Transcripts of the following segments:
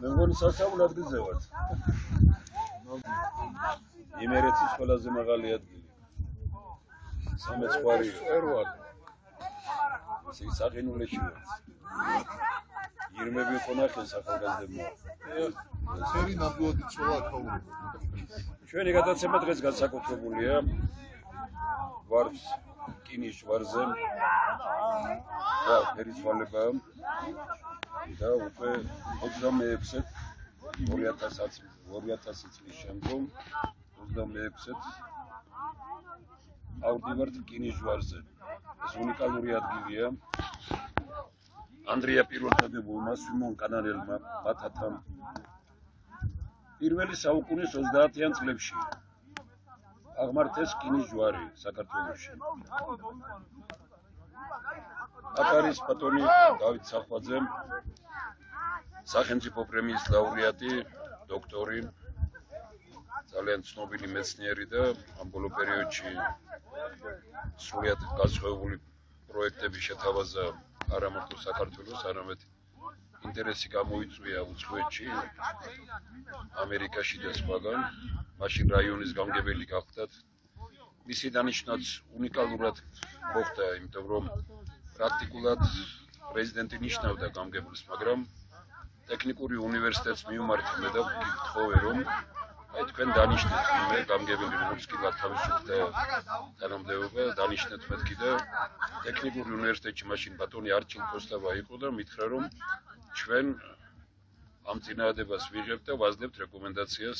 მე მგონი სასწაულ ადგილზე ვარ. იმერეთის ყველაზე მაღალი ადგილი. სამეცხვარი ერვად. საგენულეში ვარ. ირმები ხონახეს ახალგაზრდებმა. სერი ნამდვილად იცოლა თაური. ჩვენი გადაცემა დღეს განსაკუთრებულია. ვარს კინის ვარზე. და ფერისვალება და უკვე 26 2000 წლის შემდგომ 26 ავდივართ კინის ვარზე. ეს უნიკალური ადგილია. ანდრია პირველთაგებულმა სიმონ კანარელმა ბათათამ პირველი საუკუნის 30-იან წლებში აღმართეს კინის ჯვარი საქართველოში. აქ არის ბატონი დავით სახვაძე, სახელმწიფო პრემიის ლაურეატი, დოქტორი, ძალიან ცნობილი მეცნიერი და ამ ბოლო პერიოდში სრულიად განსხვავებული პროექტების შეთავაზა არა მარტო საქართველოს, არამედ ინტერესი გამოიწვია უცხოეთში, ამერიკაში და სხვაგან. მაშინ რაიონის გამგებელი გახდათ. მისი დანიშვნაც უნიკალურად მოხდა, იმიტომ რომ პრაქტიკულად პრეზიდენტი ნიშნავდა გამგებელს, მაგრამ ტექნიკური უნივერსიტეტს მიუმართებდა და გითხოვე, რომ აი თქვენ დანიშნეთ მე გამგებელი რუსკილად თავისუფლდა თანამდებობა დანიშნეთ მეთქი და ტექნიკური უნივერსიტეტში მაშინ ბატონი არჩილ კოსტავა იყო და მითხრა რომ ჩვენ ამ წინააღმდეგობას ვიღებთ და ვაძლევთ რეკომენდაციას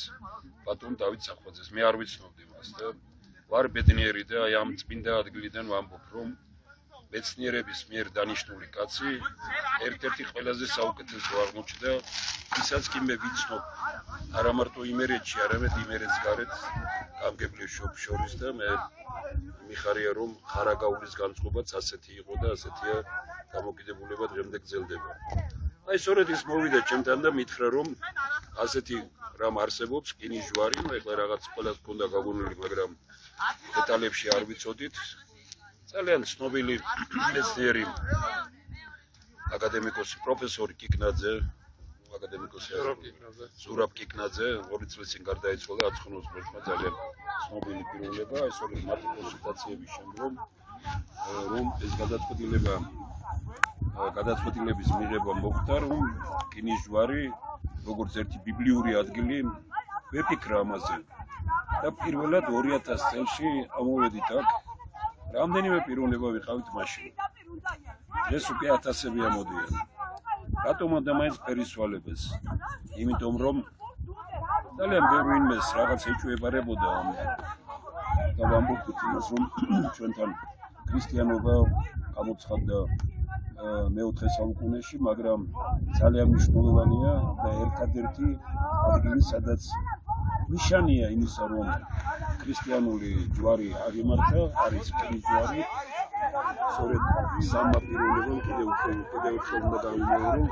ბატონ დავით სახვაძეს. მე არ ვიცნობდი მას და ვარ ბედნიერი და აი ამ წმინდა ადგილიდან ვამბობ რომ მეცნიერების მიერ დანიშნული კაცი ერთ-ერთი ყველაზე საუკეთესო აღმოჩნდა, ვისაც კი მე ვიცნობ არა მარტო იმერეთში, არამედ იმერეთს გარეთ გამგებლებს შორის და მე მიხარია რომ ხარაგაულის განწყობაც ასეთი იყო და ასეთია დამოკიდებულება დღემდე გრძელდება. აი სწორედ ის მოვიდა ჩემთან და მითხრა რომ ასეთი რამ არსებობს კინის ჯვარი, ეხლა რაღაც ყველას ქონდა გაგონილი, მაგრამ დეტალებში არ ვიცოდით. ძალიან ცნობილი მეცნიერი აკადემიკოსი პროფესორი კიკნაძე, ზურაბ კიკნაძე, 2 წლის წინ გარდაიცვალა 90 წლებში, ძალიან ცნობილი პიროვნება, ეს ორი მათი კონსულტაციების შემდგომ რომ ეს გადაწყვეტილების მიღება მოხდა, რომ კინის ჯვარი როგორც ერთი ბიბლიური ადგილი ვეფიქრა ამაზე. და პირველად 2000 წელში ამოვედით აქ. რამდენიმე პიროვნება ვიყავით მაშინ. ეს უკვე ათასები ამოდიან. რატომ უნდა მაინც ფერისვალებას? იმიტომ რომ ძალიან ბევრი ინმეს რაღაც ეჭვებარებოდა და ვამბობთ იმას რომ ჩვენთან ქრისტიანობა გამოცხადდა მეოთხე საუკუნეში, მაგრამ ძალიან მნიშვნელოვანია და ერთადერთი ადგილი, სადაც ნიშანია იმისა, რომ ქრისტიანული ჯვარი აღიმართა, არის კინის ჯვარი. სწორედ სამმა პიროვნებამ კიდევ ერთხელ უნდა დავიმეორო,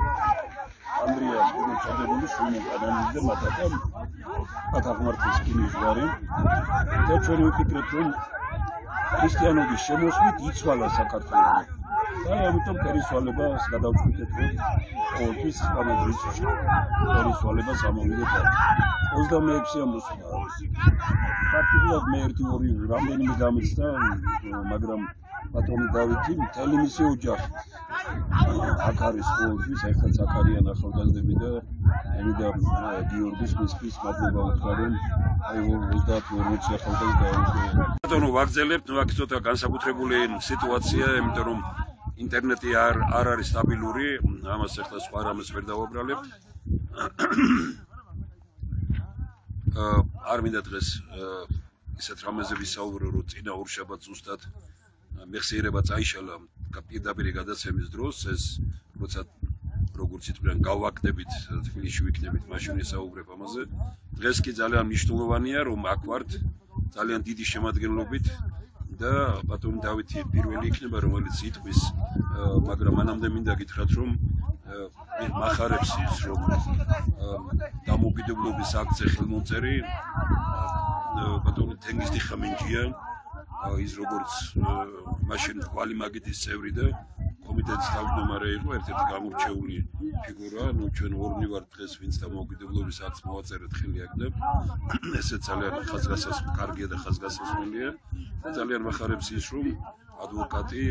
ანდრია პირველთაგებული სიმონ კანარელს და მათთან აქ აღმართეს კინის ჯვარი და ჩვენ ვიფიქრეთ, რომ ქრისტიანობის შემოსვლით იცვალა საქართველო. და ამიტომ ფერისვალებას გადავწყვიტეთ, რომ ყოველთვის ამოდრისში ფერისვალებას ამოვიდეთ. 26 ამოსვლა. პრაქტიკულად მე 1-2 რამდენიმე დამეცდა, მაგრამ ბატონი დავითი მთელი მისი ოჯახი აქ არის ყოველთვის, ეხლაც აქ არიან ახალგაზრდები და ენი და გიორგის მისთვის მადლობა უთხრა, რომ აი 30-40 ახალგაზრდა ბატონო ვაგრძელებთ, აქ ცოტა განსაკუთრებული სიტუაცია, იმიტომ რომ ინტერნეტი არ არის სტაბილური, ამას ახლა სხვა რამეს ვერ დავაბრალებთ. არ მინდა დღეს ისეთ რამეზე ვისაუბრო, რომ წინა ორშაბათს ზუსტად მეხსიერება წაიშალა პირდაპირ გადაცემის დროს, ეს როცა როგორც იტყვიან გავაკდებით, თბილისში ვიქნებით, მაშინ ვისაუბრებ ამაზე. დღეს კი ძალიან მნიშვნელოვანია, რომ აქ ვართ ძალიან დიდი შემადგენლობით და ბატონი დავითი პირველი იქნება, რომელიც იტყვის, მაგრამ მანამდე მინდა გითხრათ, რომ მახარებს ის, რომ დამოუკიდებლობის აქცია ხელმომწერი ბატონი თენგიზ დიხამინჯია, ის როგორც მაშინ კვალი მაგიდის წევრი და კომიტეტის თავმჯდომარე იყო ერთ-ერთი გამორჩეული ფიგურა, ჩვენ ორნი ვართ დღეს, ვინც დამოუკიდებლობის აქტს მოვაწერეთ ხელი აქ და ესეც ძალიან კარგია და ხაზგასასმელია და ძალიან მახარებს ის, რომ ადვოკატი,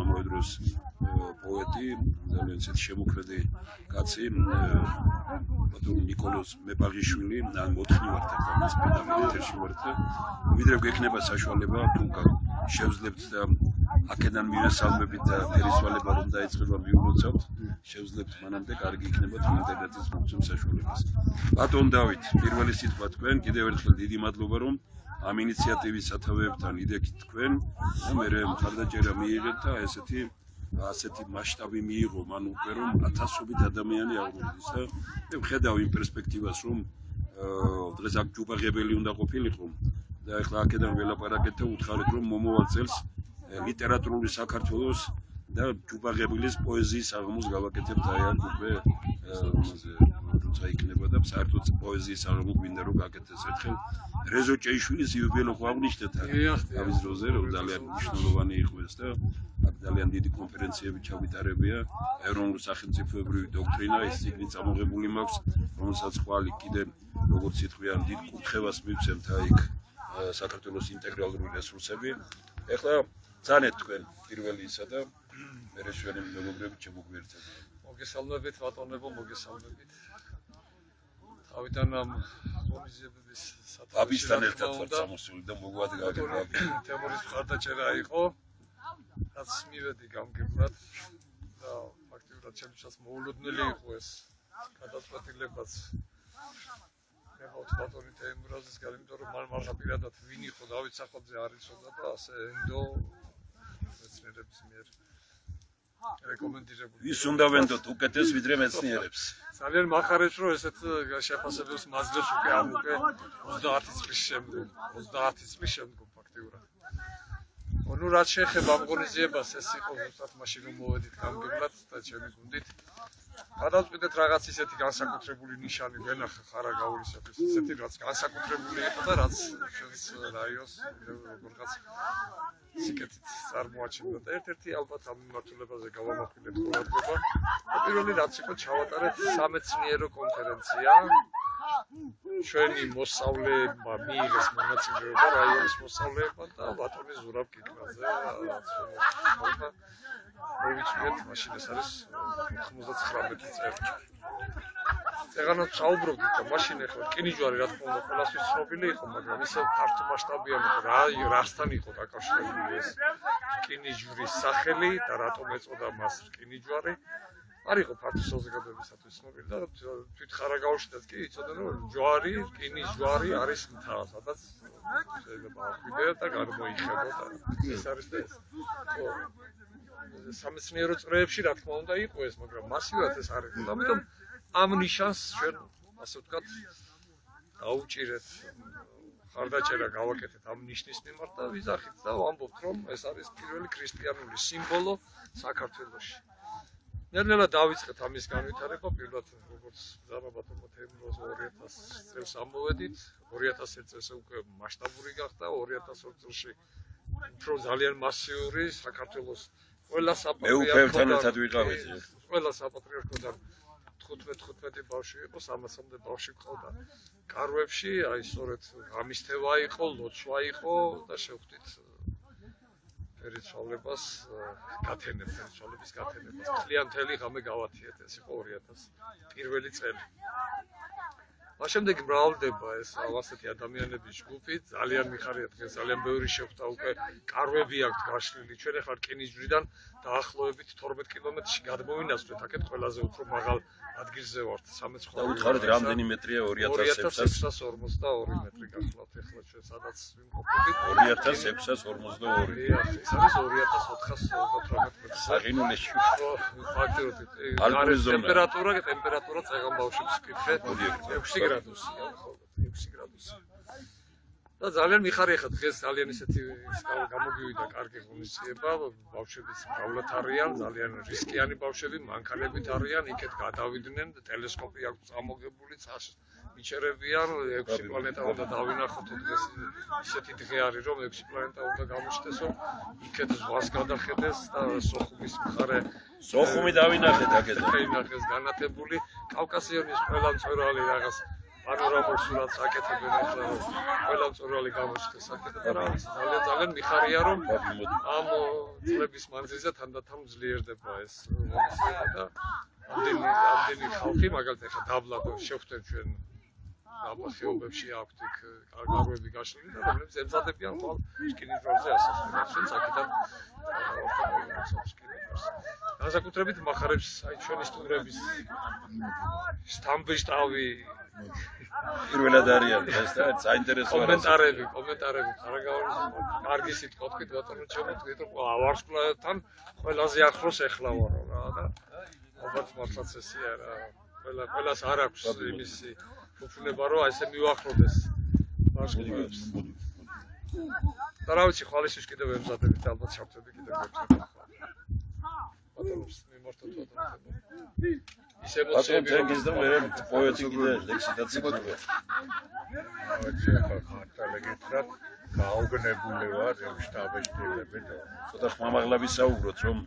ამავე დროს პოეტი, ძალიან ისეთი შემოქმედი კაცი, ბატონი ნიკოლოზ მებაღიშვილი, ან მოთხნი ვართ აქ პედაგოგიაში ვართ და ვიდრე გვექნება საშუალება თუ შევძლებთ და აქედან მივესალმებით და ფერისვალება რომ დაიწყება მიულოცავთ, შევძლებთ მანამდე კარგი იქნება თუ ინტერნეტის მოხსნების საშუალებას. ბატონ დავით, პირველი სიტყვა თქვენ, კიდევ ერთხელ დიდი მადლობა რომ ამ ინიციატივის სათავეებთან იდექით თქვენ და მე მხარდაჭერა მიიღეთ და ასეთი მასშტაბი მიიღო მან უკვე რომ ათასობით ადამიანი აღმოდის და მე ვხედავ იმ პერსპექტივას რომ დღეს აქ ჯუბაღებელი უნდა ყოფილიყო და ახლა აქედან ველაპარაკეთ და უთხარით რომ მომავალ წელს ლიტერატურული საქართველოს და ჯუბაღებლის პოეზიის აღმოს გავაკეთებთ აი აქ უკვე როცა იქნება და საერთოდ პოეზიის აღმო გვინდა რომ გაკეთდეს ერთხელ რეზო ჭეიშვილის იუბილეო აღნიშნეთ ამის დროზე რომ ძალიან მნიშვნელოვანი იყო ეს და აქ ძალიან დიდი კონფერენციები ჩავიტარებია ეროვნულ სახელმწიფოებრივი დოქტრინა ეს ციგნი წამოღებული მაქვს რომელსაც ხვალ კიდე როგორც ითქვიან დიდ კურთხევას მივცემთ აი იქ საქართველოს ინტეგრალური რესურსები ეხლა ძალიან თქვენ პირველი ისა და მე ჩვენი მეგობრები შემოგვიერთებთ მოგესალმებით ბატონებო მოგესალმებით თავიდან ამ ღონისძიებების აბისთან ერთად ვარ წამოსული და მოგვადგა თემურის მხარდაჭერა იყო რაც მივედი გამგებლად და ფაქტიურად ჩემთვის მოულოდნელი იყო ეს გადაწყვეტილებაც მე ბატონი თემურაზის გარდა იმიტომ რომ მალმარხა პირადად ვინ იყო დავით სახოძე არ იცოდა და ასე ენდო მეცნიერების მიერ რეკომენდირებული ის უნდა ვენდოთ უკეთეს ვიდრე მეცნიერებს ძალიან მახარებს რომ ესეთ შეფასებებს მაძლევს უკვე ამ უკვე 30 წლის შემდგომ ფაქტიურად ну რაც შეეხება ამ ღონისძიებას ეს იყო ზუსტად მაშინ რომ მოვედით გამგებლად და ჩემი გუნდით გადავწყვიტეთ რაღაც ისეთი განსაკუთრებული ნიშანი ვენახა ხარაგაულისათვის ისეთი რაც განსაკუთრებული იყო და რაც ჩვენს რაიონს როგორღაც სიკეთით წარმოაჩენდა და ერთ-ერთი ალბათ ამ მიმართულებაზე გავამახვილებთ ყურადღება და პირველი რაც იყო ჩავატარეთ სამეცნიერო კონფერენცია ჩვენი მოსწავლეებმა მიიღეს მონაწილეობა რაიონის მოსწავლეებმა და ბატონი ზურაბ კიკნაძე რაც მოვიწვიეთ მაშინ ეს არის 99 წელი ეგანაც საუბრობდით და მაშინ ახლა რკინიჯვარი რა თქმა უნდა ყველასთვის ცნობილი იყო მაგრამ ისე ფართო მასშტაბიანი რასთან იყო დაკავშირებული ეს რკინიჯვრის სახელი და რატომ ეწოდა მას რკინიჯვარი არ იყო ფართო საზოგადოებისათვის ცნობილი და თვით ხარაგაულშიც კი იცოდნენ რომ ჯვარი რკინიჯვარი არის მთა სადაც შეიძლება აღვიდე და გამოიხადო და ეს არის და ეს სამეცნიერო წრეებში რა თქმა უნდა იყო ეს მაგრამ მასივად ეს არ იყო ამიტომ ამ ნიშანს ჩვენ ასე ვთქვათ დაუჭირეთ ხარდაჭერა გავაკეთეთ ამ ნიშნის მიმართ და ვიზახით და ვამბობთ რომ ეს არის პირველი ქრისტიანული სიმბოლო საქართველოში ნელ-ნელა დავიწყეთ ამის განვითარება პირველად როგორც ზამაბატონო თემურაზ 2000 წელს ამოვედით 2001 წელს უკვე მასშტაბური გახდა 2002 წელში უფრო ძალიან მასიური საქართველოს ყველა საპატრიარქოდან 15 ბავშვი იყო 300-მდე ბავშვი ყავდა კარვებში აი სწორედ გამისთევა იყო ლოცვა იყო და შევხვდით ფერისვალებას გათენებს კლიენტელი ღამე გავათიეთ ეს იყო 2000 პირველი წელი მას შემდეგ მრავლდება ეს ასეთი ადამიანების ჯგუფი ძალიან მიხარია დღეს ძალიან ბევრი შეხვდა უკვე კარვები აქვს გაშლილი ჩვენ ახლა რკინიჯვრიდან დაახლოებით 12 კილომეტრში გადმოვინაცვლეთ აქეთ ყველაზე უფრო მაღალ ადგილზე ვართ 13 და უთხარით რამდენი მეტრია 2642 მეტრი გახლავთ ახლა ჩვენ სადაც ვიმყოფებით 2642 ეს არის 2418 მეტრი საღინულეში ფაქტობრივად ტემპერატურა წეგან ბავშვებს ვკითხეთ 6 გრადუსია 6 გრადუსი და ძალიან მიხარია ხა დღეს ძალიან ისეთი გამოგივიდა კარგი ღონისძიება, ბავშვებიც მრავლად არიან, ძალიან რისკიანი ბავშვები, მანქანებით არიან, იქეთ გადავიდნენ, ტელესკოპი აქვს წამოგებული, მიჩერებიან, 6 პლანეტა უნდა დავინახოთ დღეს ისეთი დღე არის, რომ 6 პლანეტა უნდა გამოჩნდეს, იქეთ ზღვას გადახედეს და სოხუმის მხარე სოხუმი დავინახეთ აქედან. დაინახეს განათებული კავკასიონის ყველა მწვერვალი რაღაც პანორამულ სურათს აკეთებენ ახლა ყველა მწვერვალი გამოჩნდეს აქედან და რაღაც ძალიან მიხარია რომ ამ წლების მანძილზე თანდათან ძლიერდება ეს ღონისძიება და ამდენი ხალხი მაგალითად ახლა დაბლად შევხვდეთ ჩვენ დაბლა ხეობებში აქვთ იქ კარგავები გაშლილი და რომლებიც ემზადებიან ხოლ შკინიძრაზე ასასვლელად ჩვენ აქედან განსაკუთრებით მახარებს აი ჩვენი სტუმრების სტამბიშტავი პირველად არიან ეს და საინტერესო კომენტარები კარგი სიტყვა თქვით ბატონო ჩემო თქვით რომ ვარსკვლავთან ყველაზე ახლოს ეხლა ვარო რა და ალბათ მართლაც ესეა რა ყველას არ აქვს იმის უფლება რომ ესე მივახლოვდეს ვარსკვლავებს და რა ვიცი ხვალისთვის კიდევ ემზადებით ალბათ შევხვდები კიდევ ერთხელ ბატონოს მიმართოთ ის ემოციები რომ გიზდა მე პოეტი კიდე ლექსიტაცი გქონდა მართალი გითხრათ გაოგნებული ვარ ამ შტაბეშტილები და ცოტა ხმამაღლები საუბროთ რომ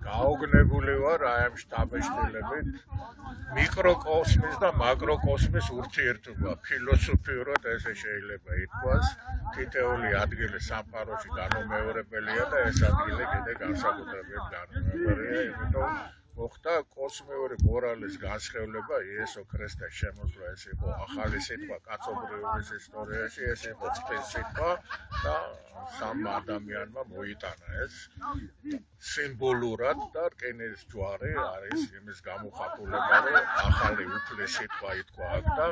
გაოგნებული ვარ აი ამ შტაბეშტილებით მიკროკოსმის და მაკროკოსმის ურთიერთობა ფილოსოფიურად ესე შეიძლება ითქვას თითეული ადგილი სამყაროში განუმეორებელია და ეს ადგილი კიდე განსაკუთრებით განუმეორებელია იმიტომ მოხდა კოსმიური მორალის განსხევლება იესო ქრისტეს შემოსვლა ეს იყო ახალი სიტყვა კაცობრიობის ისტორიაში ეს იყო წლის სიტყვა და სამ ადამიანმა მოიტანა ეს სიმბოლურად და რკინის ჯვარი არის იმის გამოხატულება რომ ახალი უფლის სიტყვა ითქვა აქ და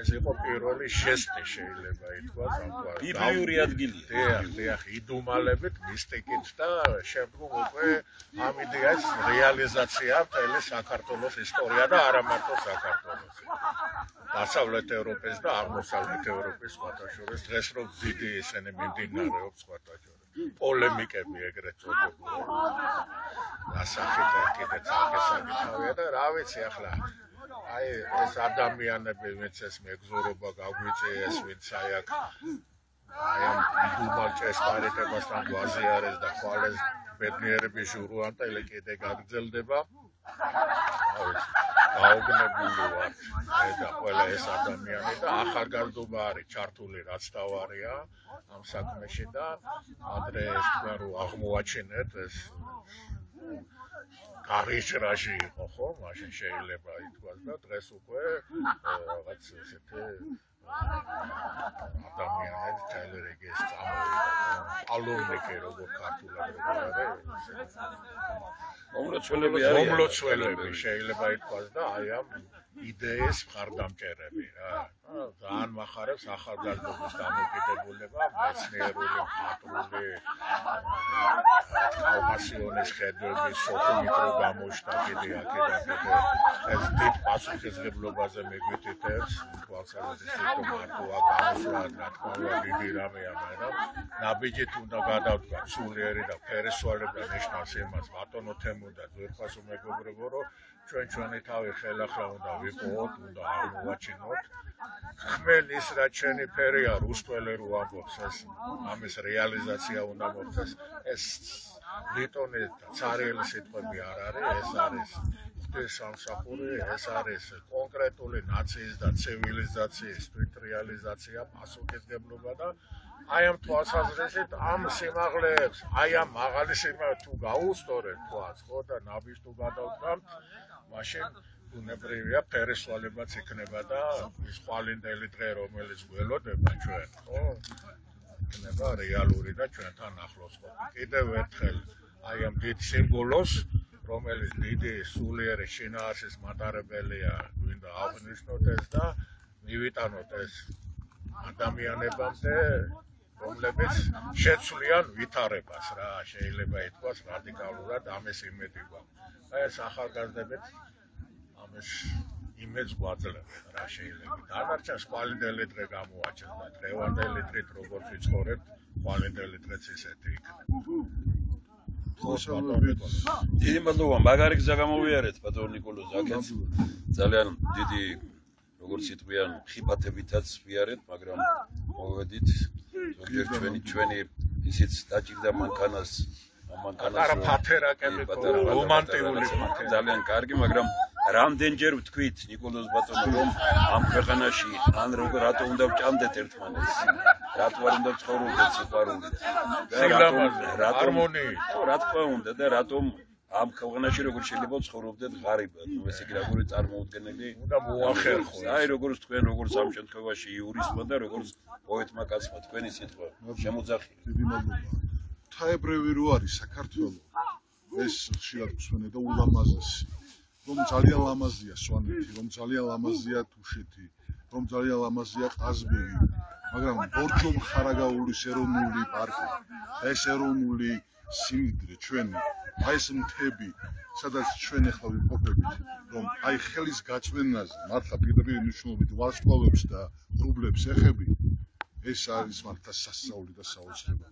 ეს იყო პირველი ჟესტი შეიძლება ითქვას ამგვარად ბიბლიური ადგილია დიახ იდუმალებით მისტიკით და შემდგომ უკვე ამ იდეას რეალიზაცია მთელი საქართველოს ისტორია და არა მარტო საქართველოს დასავლეთ ევროპის და აღმოსავლეთ ევროპის სხვათა შორის დღეს რომ დიდი ესენი მიმდინარეობს სხვათა შორის პოლემიკები ეგრეთ წოდებული ასახით კიდე წაგესაგებია და რა ვიცი ახლა აი ეს ადამიანები ვინც ეს მეგზურობა გაგვიწიეს ვინც აი აქ აი ამ იდუმალ ჭესპარიტებასთან გვაზიარეს და ხვალეს ბედნიერების ჟურვანტელი კიდე გაგრძელდება გაოგნებული ვარ და ყველა ეს ადამიანი და ახალგაზრდობა არის ჩართული რაც თავარია ამ საქმეში და ადრე ეს თქვა რომ აღმოაჩინეთ ეს გარიშრაში იყო ხო მაშინ შეიძლება ითქვას და დღეს უკვე რაღაც ესეთი ადამიანები თელერეგეს ალოვნიკე როგორ ქართულად მომლოცველები შეიძლება ითქვას და აი ამ იდეის მხარდამჭერები რა ძალიან მახარებს ახალგაზრდობის დამოკიდებულება მეცნიერული მხატვრული კავკასიონის ხედვები სოხუმიტრო გამოჩნდა კიდე აქედან ეს დიდ პასუხისმგებლობაზე მეგვითითებს თვალსაზრისით რომ მარტო აქ გამოსვლა რა თქმა უნდა დიდი რამეა მაგრამ ნაბიჯით უნდა გადავდგა სულიერი და ფერისვალებდა ნიშნავს იმას ბატონო თემო და ძვირფასო მეგობრებო რომ ჩვენი თავი ხელახლა უნდა ვიყოთ უნდა აღმოვაჩინოთ ხმენის რაც ჩვენი ფერია რუსტველი რო ამბობს ეს ამის რეალიზაცია უნდა მოხდეს ეს ნიტონი ცარიელი სიტყვები არ არის ეს არის ღვთისამსახური ეს არის კონკრეტული ნაციის და ცივილიზაციის თვითრეალიზაცია პასუხისმგებლობა და აი ამ თვალსაზრისით ამ სიმაღლეებს აი ამ მაღალი სიმაღლე თუ გაუსწორებთ თვალს ხო და ნაბიჯს თუ გადავდგამთ მაშინ უნებრივია ფერისვალებაც იქნება და ის ხვალინდელი დღე რომელიც გველოდება ჩვენ ხო იქნება რეალური და ჩვენთან ახლოს ყოფი კიდევ ერთხელ აი ამ დიდ სიმბოლოს რომელიც დიდი სულიერი შინაარსის მატარებელია გვინდა აღნიშნოთ ეს და მივიტანოთ ეს ადამიანებამდე რომლებიც შეცვლიან ვითარებას რა შეიძლება ითქვას რადიკალურად ამის იმედი გვაქვს ეს ახალგაზრდებით ამის იმედს გვაძლევენ რა შეიძლება. დანარჩენს ყვალინდელი დღე გამოაჩენდა. დღევანდელი დღით როგორც ვიცხოვრებთ, ყვალინდელი დღეც ესეთი იქნება. დიდი მადლობა, მაგარი გზა გამოვიარეთ ბატონ ნიკოლოზ აქეთ. ძალიან დიდი როგორც იტყვიან, ხიფათებითაც ვიარეთ, მაგრამ მოვედით. ზოგიერთ ჩვენი ისიც დაჭირდა მანქანას პატარა ფათერაკები რომანტიკული ფათერაკები ძალიან კარგი, მაგრამ რამდენჯერ ვთქვით ნიკოლოზ ბატონო, რომ ამ ქვეყანაში ან რატო უნდა ვჭამდეთ ერთმანეთს, რატო არ უნდა ცხოვრობდეთ სიყვარულით, ჰარმონიით, რა თქმა უნდა და რატომ ამ ქვეყანაში როგორ შეიძლება ცხოვრობდეთ ღარიბად, ეს იგი როგორი წარმოუდგენელი უნდა მოახერხოს. აი როგორც თქვენ როგორც ამ შემთხვევაში იურისტმა და როგორც პოეტმა კაცმა თქვენი სიტყვა შემოძახია. დიდი მადლობა. ღვთაებრივი რო არის საქართველო, ეს ხშირად გვსმენე და ულამაზესი. რომ ძალიან ლამაზია სვანეთი, რომ ძალიან ლამაზია თუშეთი, რომ ძალიან ლამაზია ყაზბეგი, მაგრამ ბორჯომხარაგაულის ეროვნული პარკი, ეს ეროვნული სიმდიდრე ჩვენი, აი ეს მთები, სადაც ჩვენ ახლა ვიმყოფებით, რომ აი ხელის გაწმენაზე, მართლა პირდაპირ მნიშვნელობით ვარსკვლავებს და ღრუბლებს ეხები, ეს არის მართლა სასწაული და საოცრება.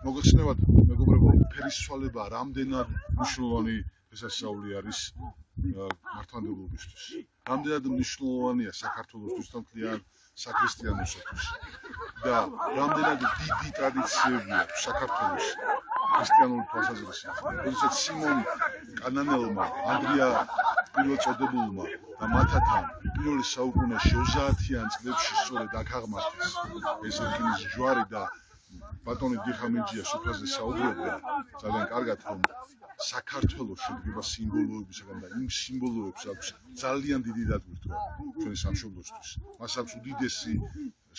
მოგეხსენებათ, მეგობრებო, ფერისცვალება რამდენად მნიშვნელოვანი შესაძლებელი არის მართლმადიდებლობისთვის. რამდენად მნიშვნელოვანია საქართველოსთვის და მთლიან საქრისტიანოსთვის. და რამდენად დიდი ტრადიციები აქვს საქართველოს ქრისტიანული თვალსაზრისით. როდესაც სიმონ კანანელმა, ანდრია პირველწოდებულმა და მათთან პირველი საუკუნეში 30-იან წლებში სწორედ აქ აღმართეს ეს რკინის ჯვარი და ბატონი დიხამინჯიას უფრაზე საუბრობდა ძალიან კარგად, რომ საქართველოს შედგება სიმბოლოებისაგან და იმ სიმბოლოებს აქვს ძალიან დიდი დატვირთვა ჩვენი სამშობლოსთვის. მას აქვს უდიდესი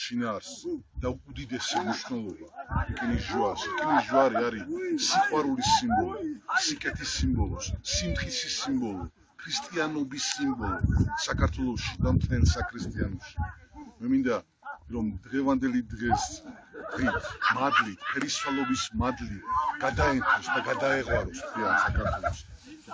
შინაარსი და უდიდესი მნიშვნელობა რკინის ჯვარს. რკინის ჯვარი არის სიყვარულის სიმბოლო, სიკეთის სიმბოლო, სიმტკიცის სიმბოლო, ქრისტიანობის სიმბოლო საქართველოში და მთელ საქრისტიანოში. მე მინდა რომ დღევანდელი დღეს მადლით, ფერისცვალობის მადლი გადაენთოს და გადაეღვაროს მთლიან საქართველოს.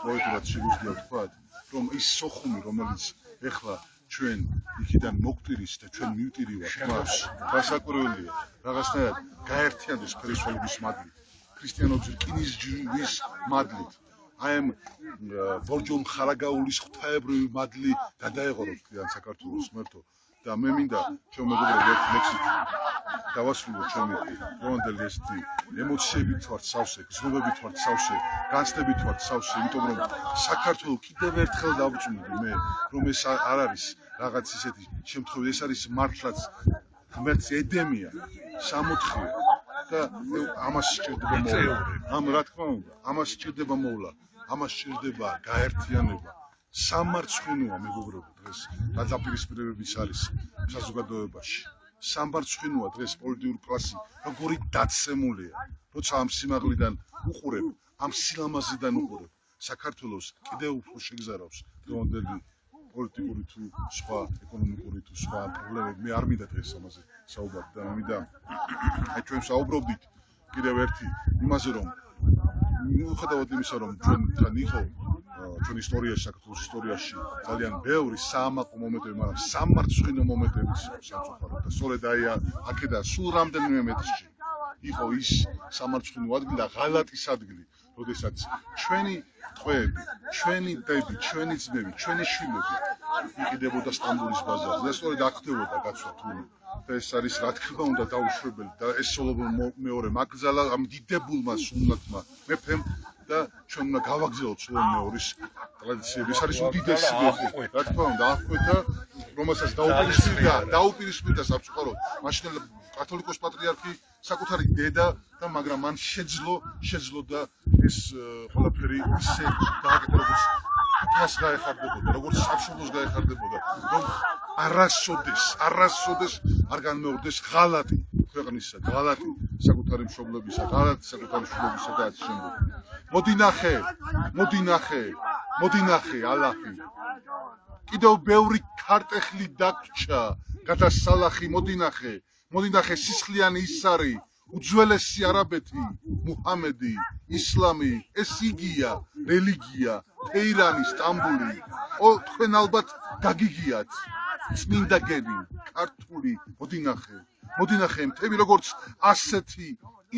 პოეტურად შეგვიძლია ვთქვათ, რომ ის სოხუმი, რომელიც ეხლა ჩვენ იქიდან მოგვტირის და ჩვენ მივტირივართ მას, გასაკვირველია, რაღაცნაირად გაერთიანდეს ფერისცვალობის მადლით, ქრისტიანობის რკინის ჯვრის მადლით. აი ამ ბორჯომხარაგაულის ღვთაებრივი მადლი გადაეღვაროს მთლიან საქართველოს ღმერთო. და მე მინდა ჩემო მეგობრებო ერთ ლექსით დავასრულო ჩემი დღევანდელი ესეთი ემოციებით ვართ სავსე, გრძნობებით ვართ სავსე, განცდებით ვართ სავსე, იმიტომ რომ საქართველოს კიდევ ერთხელ დავწუნდი მე, რომ ეს არ არის რაღაც ისეთი შემთხვევა, ეს არის მართლაც ღმერთს ედემია, სამოთხია და ამას სჭირდება მოვლა. რა თქმა უნდა, ამას სჭირდება მოვლა, ამას სჭირდება გაერთიანება. სამარცხვინოა მეგობრებო დღეს გადაპირისპირებების არის საზოგადოებაში. სამარცხვინოა დღეს პოლიტიკური კლასი როგორი დაცემულია, როცა ამ სიმაღლიდან უყურებ, ამ სილამაზიდან უყურებ, საქართველოს კიდევ უფრო შეგზარავს დღევანდელი პოლიტიკური თუ სხვა ეკონომიკური თუ სხვა პრობლემები. მე არ მინდა დღეს ამაზე საუბარი და მინდა აი ჩვენ საუბრობდით კიდევ ერთი იმაზე რომ მიუხედავად იმისა რომ ჩვენთან იყო ჩვენ ისტორიაში, საქართველოს ისტორიაში ძალიან ბევრი საამაყო მომენტები, მაგრამ სამარცხვინო მომენტებიც სამწუხაროდ და სწორედ აი აქედან სულ რამდენიმე მეტრში იყო ის სამარცხვინო ადგილი და ღალატის ადგილი, როდესაც ჩვენი ტყვეები, ჩვენი დები, ჩვენი ძმები, ჩვენი შვილები იყიდებოდა სტამბოლის ბაზარზე და სწორედ აქ ხდებოდა გაცვლა თული. და ეს არის რა თქმა უნდა დაუშვებელი და ეს სოლომონ მეორე მაგზალა ამ დიდებულმა სულნათმა მეფემ და ჩვენ უნდა გავაგზავნოთ სულომონ მეორის ტრადიციები. ეს არის უდიდესი მეხი. რა თქმა უნდა, აღკვეთა, რომელსაც დაუპირისპირდა სამწუხაროდ მაშინ კათოლიკოს პატრიარქი საკუთარი დედა და მაგრამ მან შეძლო და ეს ყველაფერი ისე გააკეთა როგორც ფას გაეხარდებოდა, როგორც სამშობლოს გაეხარდებოდა, რომ არასოდეს არ განმეორდეს ღალატი ქვეყნისა, ღალატი საკუთარი მშობლებისა, ღალატი საკუთარი შვილებისა და ასე შემდეგ. მოდი ნახე, ალაჰი. კიდევ ბევრი ქარტეხლი დაგვრჩა, გადასალახი, მოდი ნახე, სისხლიანი ისარი, უძველესი არაბეთი, მუჰამედი, ისლამი, ეს იგია, რელიგია, თეირანი, სტამბული. თქვენ ალბათ დაგიგიათ წმინდა გები ქართული მოდინახე მთები როგორც ასეთი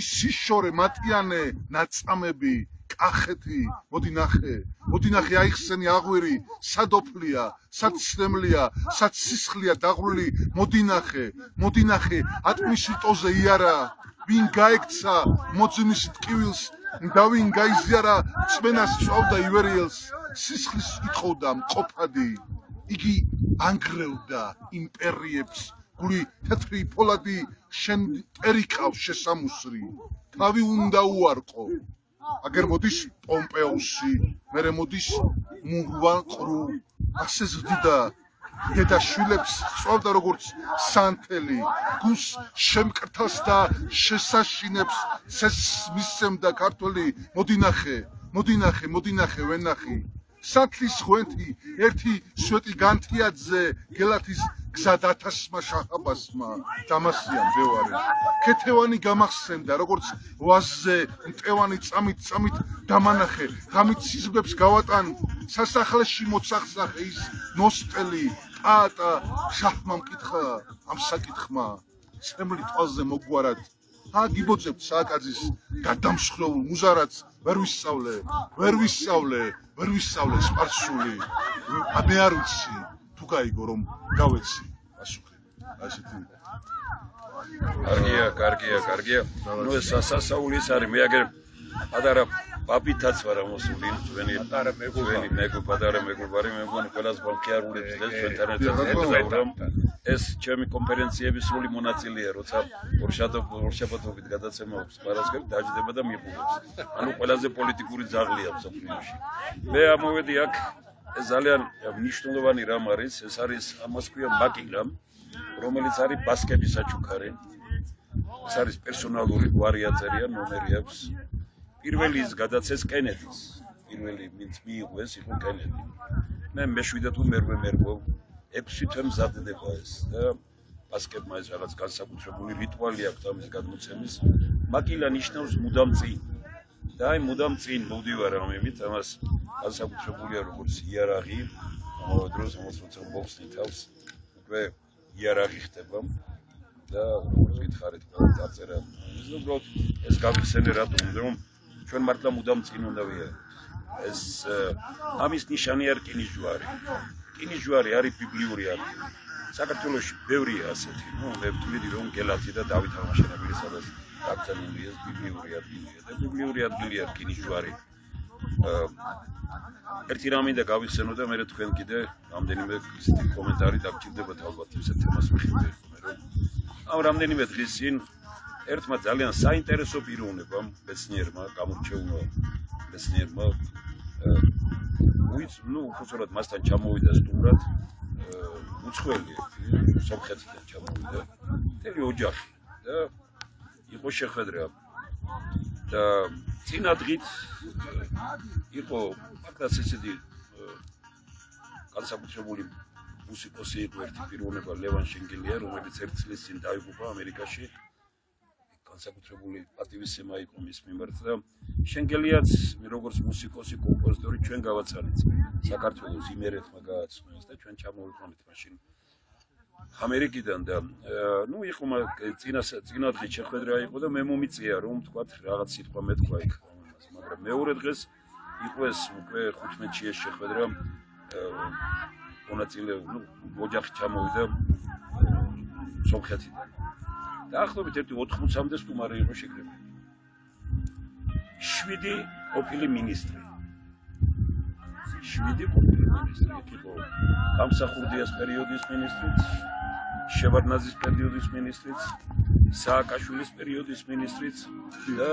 ის სიშორე მატიანე ნაწამები კახეთი მოდინახე აიხსენი აღვირი სადოფლია საცდემლია საცისხლია დაღვრილი მოდინახე ატმისიტოზე იარა ვინ გაექცა მოძნის ტკივილს და ვინ გაიზიარა წმენას წვავდა ივერიელს სისხლის ითხოვდა მყოფადი იგი ანგრევდა იმპერიებს გული თეთრი ფოლადი შენ ტერიკავს შესამუსრი თავი უნდა უარყო აგერ მოდის პომპეუსი მერე მოდის მურვან ყრუ ასე ზრდიდა დედა შვილებს სწავდა როგორც სანთელი გუს შემკრთას და შესაშინებს ცესს მისცემდა ქართველი მოდინახე ვენახი სათლის ხვენთი ერთი სვეტი განთიაძე გელათის გზად 1000-მა შაჰაბასმა დამასიან ბევარე ქეთევანი გამახსენდა როგორც ვაზზე მტევანი წამით დამანახე ღამით სიზმრებს გავატან სასახლეში მოცახსახე ის ნოსტელი ტაატა შაჰმა მკითხა ამ საკითხმა წემლი თვალზე მოგვარად გიბოწებთ სააკაძის გადამსხვრეულ მუზარაც ვერ ვისწავლე სპარსული მე არ ვიცი თუ გაიგო რომ გავეცი პასუხი ასეთი კარგია ნუ ეს სასაულის არის მე აგერ პატარა პაპითაც ვარ მოსული თქვენი პატარა მეგობარი მე მგონი ყველას ბანკიარულებს ეს ინტერნეტზე ეს ჩემი კონფერენციების სრული მონაწილეა როცა ორშაბათობით გადაცემა აქვს პარასკევს დაждდება და მიიღებს ანუ ყველაზე პოლიტიკური ძაღლია მსოფლიოში მე ამოვედი აქ ეს ძალიან მნიშვნელოვანი რამ არის ეს არის ამას ქვია მაკილამ რომელიც არის ბასკების საჩუქარი ეს არის პერსონალური გვარი აწერია ნომერი აქვს პირველი ის გადაცეს კენედის პირველი ვინც მიიღეს იყო კენედი მე მეშვიდე თუ მერვე მერგო 6 თვე მზადდება ეს და ბასკებმა ეს რაღაც განსაკუთრებული რიტუალი აქვს ამის გადმოცემის მაკილა ნიშნავს მუდამ წინ და აი მუდამ წინ მოვდივარ ამით ამას განსაკუთრებულია როგორც იარაღი ამავე დროს როცა ბოქსი თავს უკვე იარაღი ხდება და როგორც გითხარით დაწერა ის უბრალოდ ეს გავიხსენე რატომ რომ ჩვენ მართლა მუდამ წინ უნდა ვიაროთ ეს ამის ნიშანი არის რკინის ჯვარი არის ბიბლიური ადგილი საქართველოში ბევრია ასეთი ნუ მე ვთვლი რომ გელათი და დავით აღმაშენებელი სადაც დაკრძალული ეს ბიბლიური ადგილია და ბიბლიური ადგილია რკინის ჯვარი ერთი რამე და გავიხსენო და მე თქვენ კიდე რამდენიმე ისეთი კომენტარი დაგჭირდებათ ალბათ ისეთ თემას მიხდეთ რომ ამ რამდენიმე დღის წინ ერთმა ძალიან საინტერესო პიროვნებამ მეცნიერმა გამორჩეულმა მეცნიერმა ნუ უხუცურად მასთან ჩამოვიდა სტუმრად უცხოელი სომხეთიდან ჩამოვიდა მთელი ოჯახი და იყო შეხვედრა და წინა დღით იყო მაგას ესეთი განსაკუთრებული მუსიკოსი იყო ერთი პიროვნება ლევან შენგელია რომელიც ერთ წლის წინ დაიღუპა ამერიკაში განსაკუთრებული პატივისცემა იყო მის მიმართ და შენგელიაც როგორც მუსიკოსი კომპოზიტორი ჩვენ გავაცანეთ საქართველოს იმერეთმა გააცნოს და ჩვენ ჩამოვიყვანეთ მაშინ ამერიკიდან და ნუ იყო წინა დღე შეხვედრა იყო და მე მომიწია რომ თქვათ რაღაც სიტყვა მეთქვა იქ მაგრამ მეორე დღეს იყო ეს უკვე 15-ში ეს შეხვედრა მონაწილე ნუ ოჯახი ჩამოვიდა სომხეთიდან დაახლოებით 80-მდე სტუმარი იყო შეკრებილი 7 ყოფილი მინისტრი იყო გამსახურდიას პერიოდის მინისტრიც შევარდნაძის პერიოდის მინისტრიც სააკაშვილის პერიოდის მინისტრიც და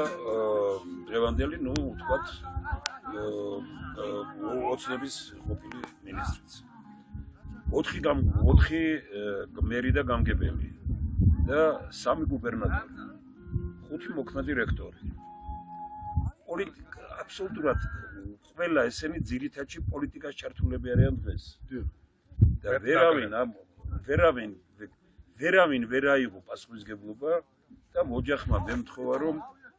დღევანდელი ნუ ვთქვათ ოცნების ყოფილი მინისტრიც 4 მერი და გამგებელი და 3 გუბერნატორი 5 მოქმედი რექტორი აბსოლუტურად ყველა ესენი ძირითადში პოლიტიკაში ჩართულები არიან დღეს და ვერავინ ვერ აიღო პასუხისგებლობა და ოჯახმა მემთხოვა რომ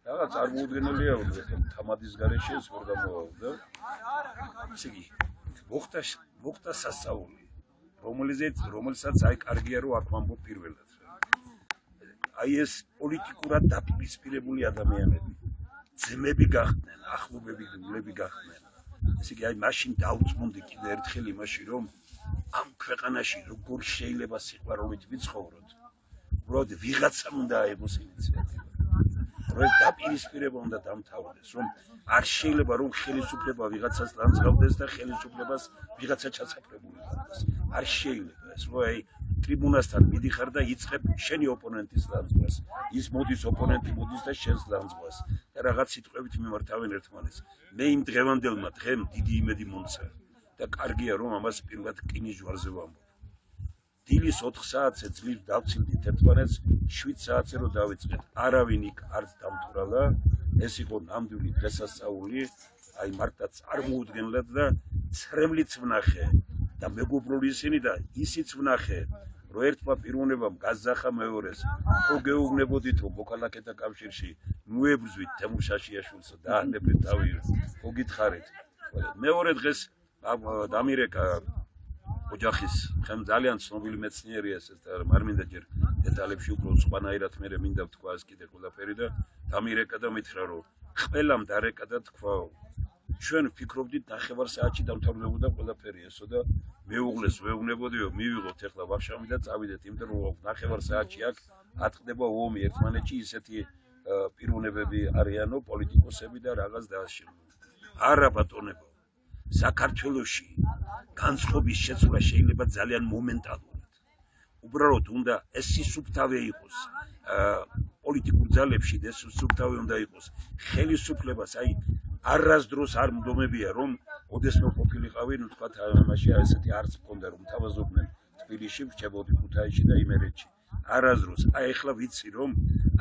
რაღაც წარმოუდგენელია რომ თამადის გარეშე ეს ვერ გამოვაო და ისე იგი მოხდა სასწაული რომელსაც აი კარგია რომ აქ ვამბობ პირველად. აი ეს პოლიტიკურად დაპირისპირებული ადამიანები, ძმები გახდნენ, ახლობლები გახდნენ. ესე იგი აი მაშინ დაუწმუნდი კიდე ერთხელ იმაში რომ ამ ქვეყანაში როგორ შეიძლება სიყვარულით ვიცხოვროთ. უბრალოდ ვიღაცამ უნდა აიღოს ინიციატივა. რომ დაპირისპირება უნდა დამთავრდეს, რომ არ შეიძლება რომ ხელისუფლება ვიღაცას ლანძღავდეს და ხელისუფლებას ვიღაცა ჩასაფრებული გახდეს. არ შეიძლება ეს რომ აი ტრიბუნასთან მიდიხარ და იწყებ შენი ოპონენტის ლანძღვას. ის მოდის ოპონენტი მოდის და შენს ლანძღვას და რაღაც სიტყვებით მიმართავენ ერთმანეთს. მე იმ დღევანდელმა დღემ დიდი იმედი მომცა და კარგია რომ ამას პირველად რკინის ჯვარზე ვამბობ. დილის 4 საათზე ძლივ დავცილდით ერთმანეთს, 7 საათზე რომ დავიწყეთ. არავინ იქ არც დამთვრალა, ეს იყო ნამდვილი დღესასწაული, აი მარტო წარმოუდგენლად და ცრემლიც ვნახე და მეგობრული ისინი და ისიც ვნახე, რომ ერთმა პიროვნებამ გაზახა მეორეს, ხო გეუბნებოდითო მოქალაქეთა კავშირში, მოებრძვით თემურ შაშიაშვილს და დაანებეთ თავი, ხო გითხარით. მეორე დღეს დამირეკა ოჯახის ხომ ძალიან ცნობილი მეცნიერია ეს და არ მინდა ჯერ დეტალებში უფრო სხვანაირად მე მინდა ვთქვა ეს კიდე ყველაფერი და დამირეკა და მითხრა რომ ყველამ დარეკა და თქვა ჩვენ ვფიქრობდით 9 საათში დამთავრდებოდა ყველაფერი ესო და მეუღლეს ვეუბნებოდიო მივიღოთ ახლა ვახშამი და წავიდეთ იმიტომ რომ 9 საათში აქ ატყდება ომი ერთმანეთში ისეთი პიროვნებები არიანო პოლიტიკოსები და რაღაც დააშენო არა ბატონებო საქართველოში განწყობის შეცვლა შეიძლება ძალიან მომენტალურად. უბრალოდ უნდა ეს სისუფთავე იყოს პოლიტიკურ ძალებში და ეს სისუფთავე უნდა იყოს ხელისუფლებას აი არასდროს არ მდგომებია რომ ოდესმე ყოფილიყავი ნუ თქვა ამაში ესეთი არც მქონდა რომ თავაზობდნენ თბილისში ვჭებოდი ქუთაისში და იმერეთში არასდროს აი ეხლა ვიცი რომ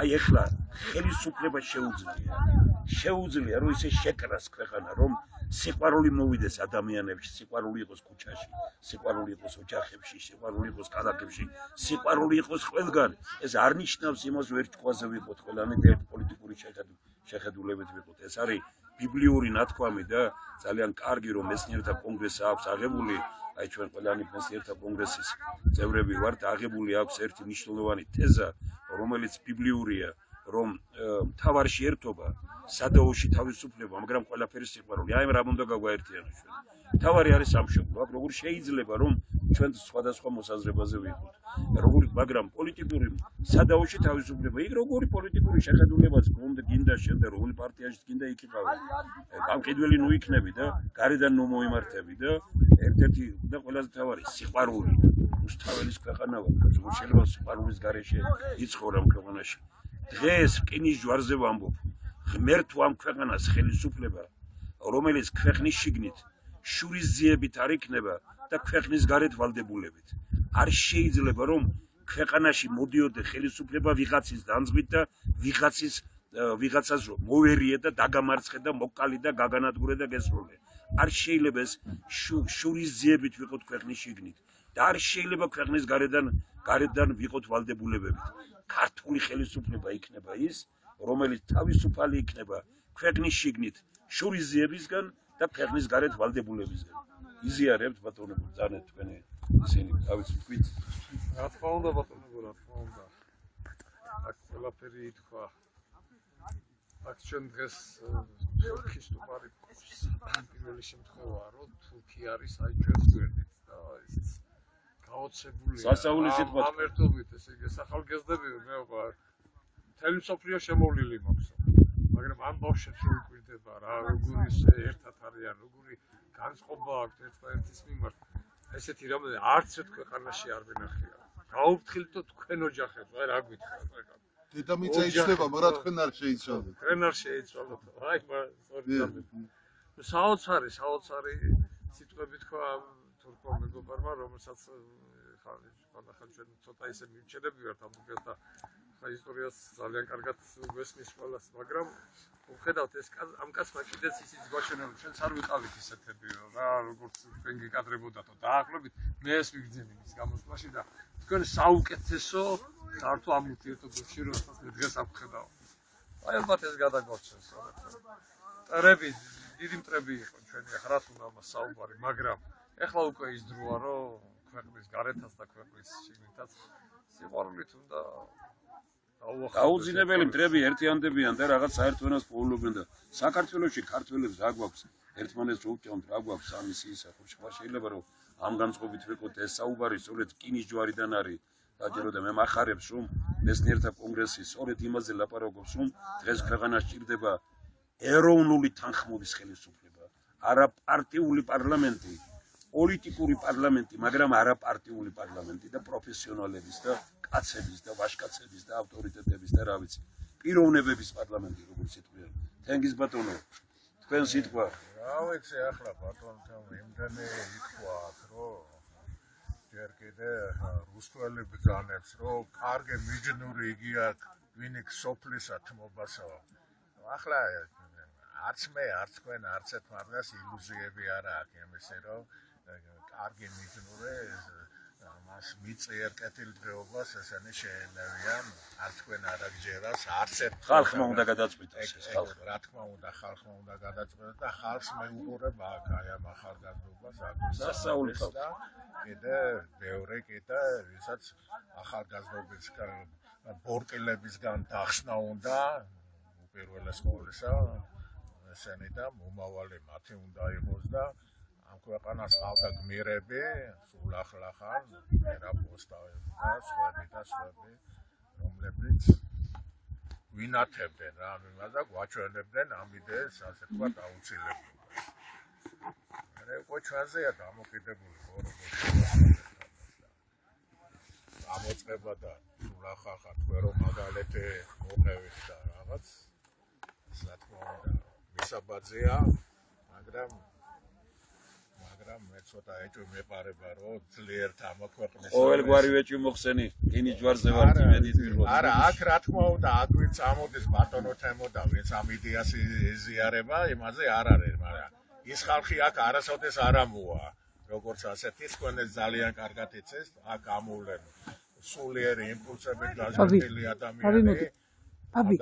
აი ეხლა ხელისუფლება შეუძლია რომ ისე შეკრას ქვეყანა რომ სიყვარული მოვიდეს ადამიანებში, სიყვარული იყოს ქუჩაში, სიყვარული იყოს ოჯახებში, სიყვარული იყოს ქალაქებში, სიყვარული იყოს ყველგან. ეს არ ნიშნავს იმას ვერ ჭკვაზე ვიყოთ ყველანი და ერთ პოლიტიკური შეხედულებით ვიყოთ. ეს არის ბიბლიური ნათქვამი და ძალიან კარგი რომ მეცნიერთა კონგრესს აქვს აღებული, აი ჩვენ ყველანი მეცნიერთა კონგრესის წევრები ვართ, აღებული აქვს ერთი მნიშვნელოვანი თეზა, რომელიც ბიბლიურია. რომ მთავარი ერთობა სადაოში თავისუფლება, მაგრამ ყველაფერი სიყვარული. აი რა უნდა გაგვაერთიანოს ჩვენ. მთავარი არის სამშობლო. აქ როგორ შეიძლება რომ ჩვენ სხვადასხვა მოსაზრებაზე ვიყოთ. მაგრამ პოლიტიკური სადაოში თავისუფლება, იქ როგორი პოლიტიკური შეხედულებაც გინდა შენ და რომელი პარტიაში გინდა იქ იყავი. გამყიდველი ნუ იქნები და გარედან ნუ მოიმართები და ერთ-ერთი და ყველაზე მთავარი სიყვარული. უსთაველის ქვეყანა ვარ. როგორ შეიძლება სიყვარულის გარეშე იცხოვრა ამ ქვეყანაში. დღეს რკინის ჯვარზე ვამბობ, ღმერთო ამ ქვეყანას ხელისუფლება, რომელიც ქვეყნის შიგნით შურისძიებით არ იქნება და ქვეყნის გარეთ ვალდებულებით. არ შეიძლება რომ ქვეყანაში მოდიოდა ხელისუფლება ვიღაცის დანძღვით და ვიღაცას მოვერიე და დაგამარცხე და მოკალი და გაგანადგურე და გესროლე. არ შეიძლება ეს შურისძიებით ვიყოთ ქვეყნის შიგნით და არ შეიძლება ქვეყნის გარედან ვიყოთ ვალდებულებებით. ქართული ხელისუფლება იქნება ის, რომელიც თავისუფალი იქნება ქვეყნის შიგნით შურისძიებისგან და ქვეყნის გარეთ ვალდებულებისგან. იზიარებთ ბატონებო, ძანეთ თქვენი ისინი თავის თქვით. რა თქმა უნდა ბატონებო, რა თქმა უნდა. აქ ყველაფერი ითქვა. აქ ჩვენ დღეს თურქის სტუპარი პირველი შემთხვევაა, რომ თურქი არის აი ჩვენს გვერდით და ეს გაოცებულია. სასაული სიტყვა. ამერთობით ესე იგი სახალგეზდები მეობა მთელი მსოფლიო შემოვლილი მაქვს. მაგრამ ამ ბავშვებს რო იკვირდება რა, როგორი ერთად არიან, როგორი განწყობა აქვს ერთმანეთის მიმართ. ესეთი რამე არც ერთ ქვეყანაში არ ვინახია. გაუფრთხილდო თქვენ ოჯახებს, აი რა გვითხრათ ეგ. დედამიწა იცვლება, მაგრამ თქვენ არ შეიცვალოთ. თქვენ არ შეიცვალოთ. აი სწორი საოცარი სიტყვები თქვა თურქო მეგობარმა, რომელსაც ხან ჩვენ ცოტა ისე მივჩერები ვართ ამ დღეს და ხა ისტორიას ძალიან კარგად გვესმის ყველას, მაგრამ ვხედავთ ეს ამ კაცმა კიდეც ისიც გვაშენებდა, ჩვენც არ ვიყავით ისეთები რა, როგორც თქვენ გეკადრებოდათო. დაახლოებით მე ეს ვიგრძენი მის გამოსვლაში და თქვენ საუკეთესო ქართულ ამ ურთიერთობებში რომელსაც მე დღეს ავხედავ. აი ალბათ ეს გადაგვაჩნს. მტრები, დიდი მტრები იყო ჩვენი ახლა რა თქმა უნდა საუბარი, მაგრამ ეხლა უკვე ის დროა რომ ქვეყნის გარეთაც და ქვეყნის შიგნითაც სიყვარულით უნდა დაუძინებელი მტრები ერთიანდებიან და რაღაც საერთო ენას პოულობენ და საქართველოში ქართველებს რა გვაქვს ერთმანეთს რო უჭამთ რა გვაქვს ამის ისა ხო შეიძლება რომ ამ განწყობით ვიყოთ ეს საუბარი სწორედ რკინის ჯვარიდან არის დაჯეროდა მე მახარებს რომ მეცნიერთა კონგრესი სწორედ იმაზე ლაპარაკობს რომ დღეს ქვეყანას ჭირდება ეროვნული თანხმობის ხელისუფლება არა პარტიული პარლამენტი პოლიტიკური პარლამენტი მაგრამ არა პარტიული პარლამენტი და პროფესიონალების და კაცების და ვაჟკაცების და ავტორიტეტების და რა ვიცი პიროვნებების პარლამენტი როგორც იტყვიან თენგიზ ბატონო თქვენ სიტყვა რა ვიცი ახლა ბატონთან იმდენი ითქვა რომ ჯერ კიდე რუსთველი ბრძანებს რომ კარგი მიჯნური იგი აქვს ვინიქ სოფლისა თმობასო ახლა არც მე არც თქვენ არც ერთმანეთს ილუზიები არ აქვს იმისა რომ კარგი მიჯნური მას მიწიერ კეთილდღეობას ესენი შეენევიან არც თქვენ არ აგჯერას არც ერთ ხალხმა უნდა გადაწყვიტოს ეს ხალხი რა თქმა უნდა ხალხმა უნდა გადაწყვეტოს და ხალხს მეუყურება აქ აი ამ ახალგაზრდობას დასავლი ხალხი და კიდე ბევრი კიდე ვისაც ახალგაზრდობისგან ბორკილებისგან დახსნა უნდა უპირველეს ყოვლისა ესენი და მომავალი მათი უნდა იყოს და ამ ქვეყანას ყავდა გმირები სულ ახლახან მერა პოსტავები და სხვები რომლებიც ვინათებდნენ რა და გვაჩვენებდნენ ამ იდეას ასე ვთქვათ აუცილებლობას მე უკვე ჩვენზეა დამოკიდებული ამოწყება და სულ ახლახან თქვენ რომ მაგალითი მოყევით და რაღაც რა თქმა უნდა მისაბაძეა მაგრამ მე ცოტა ეჭვი მეპარება რომ ძლიერ თამაქვეყნეს ყოველგვარი ეჭვი მოხსენი კინის ჯვარზე ვარ იმედით ვირბო არა აქ რა თქმა უნდა აქ ვინც ამოდის ბატონო თემო და ვინც ამ იდეას იზიარება იმაზე არ არის მაგრამ ის ხალხი აქ არასოდეს არ ამოა როგორც ასეთი თქვენს ძალიან კარგად იცეს აქ ამოვლენ სულიერი იმპულსებით გაზრდილი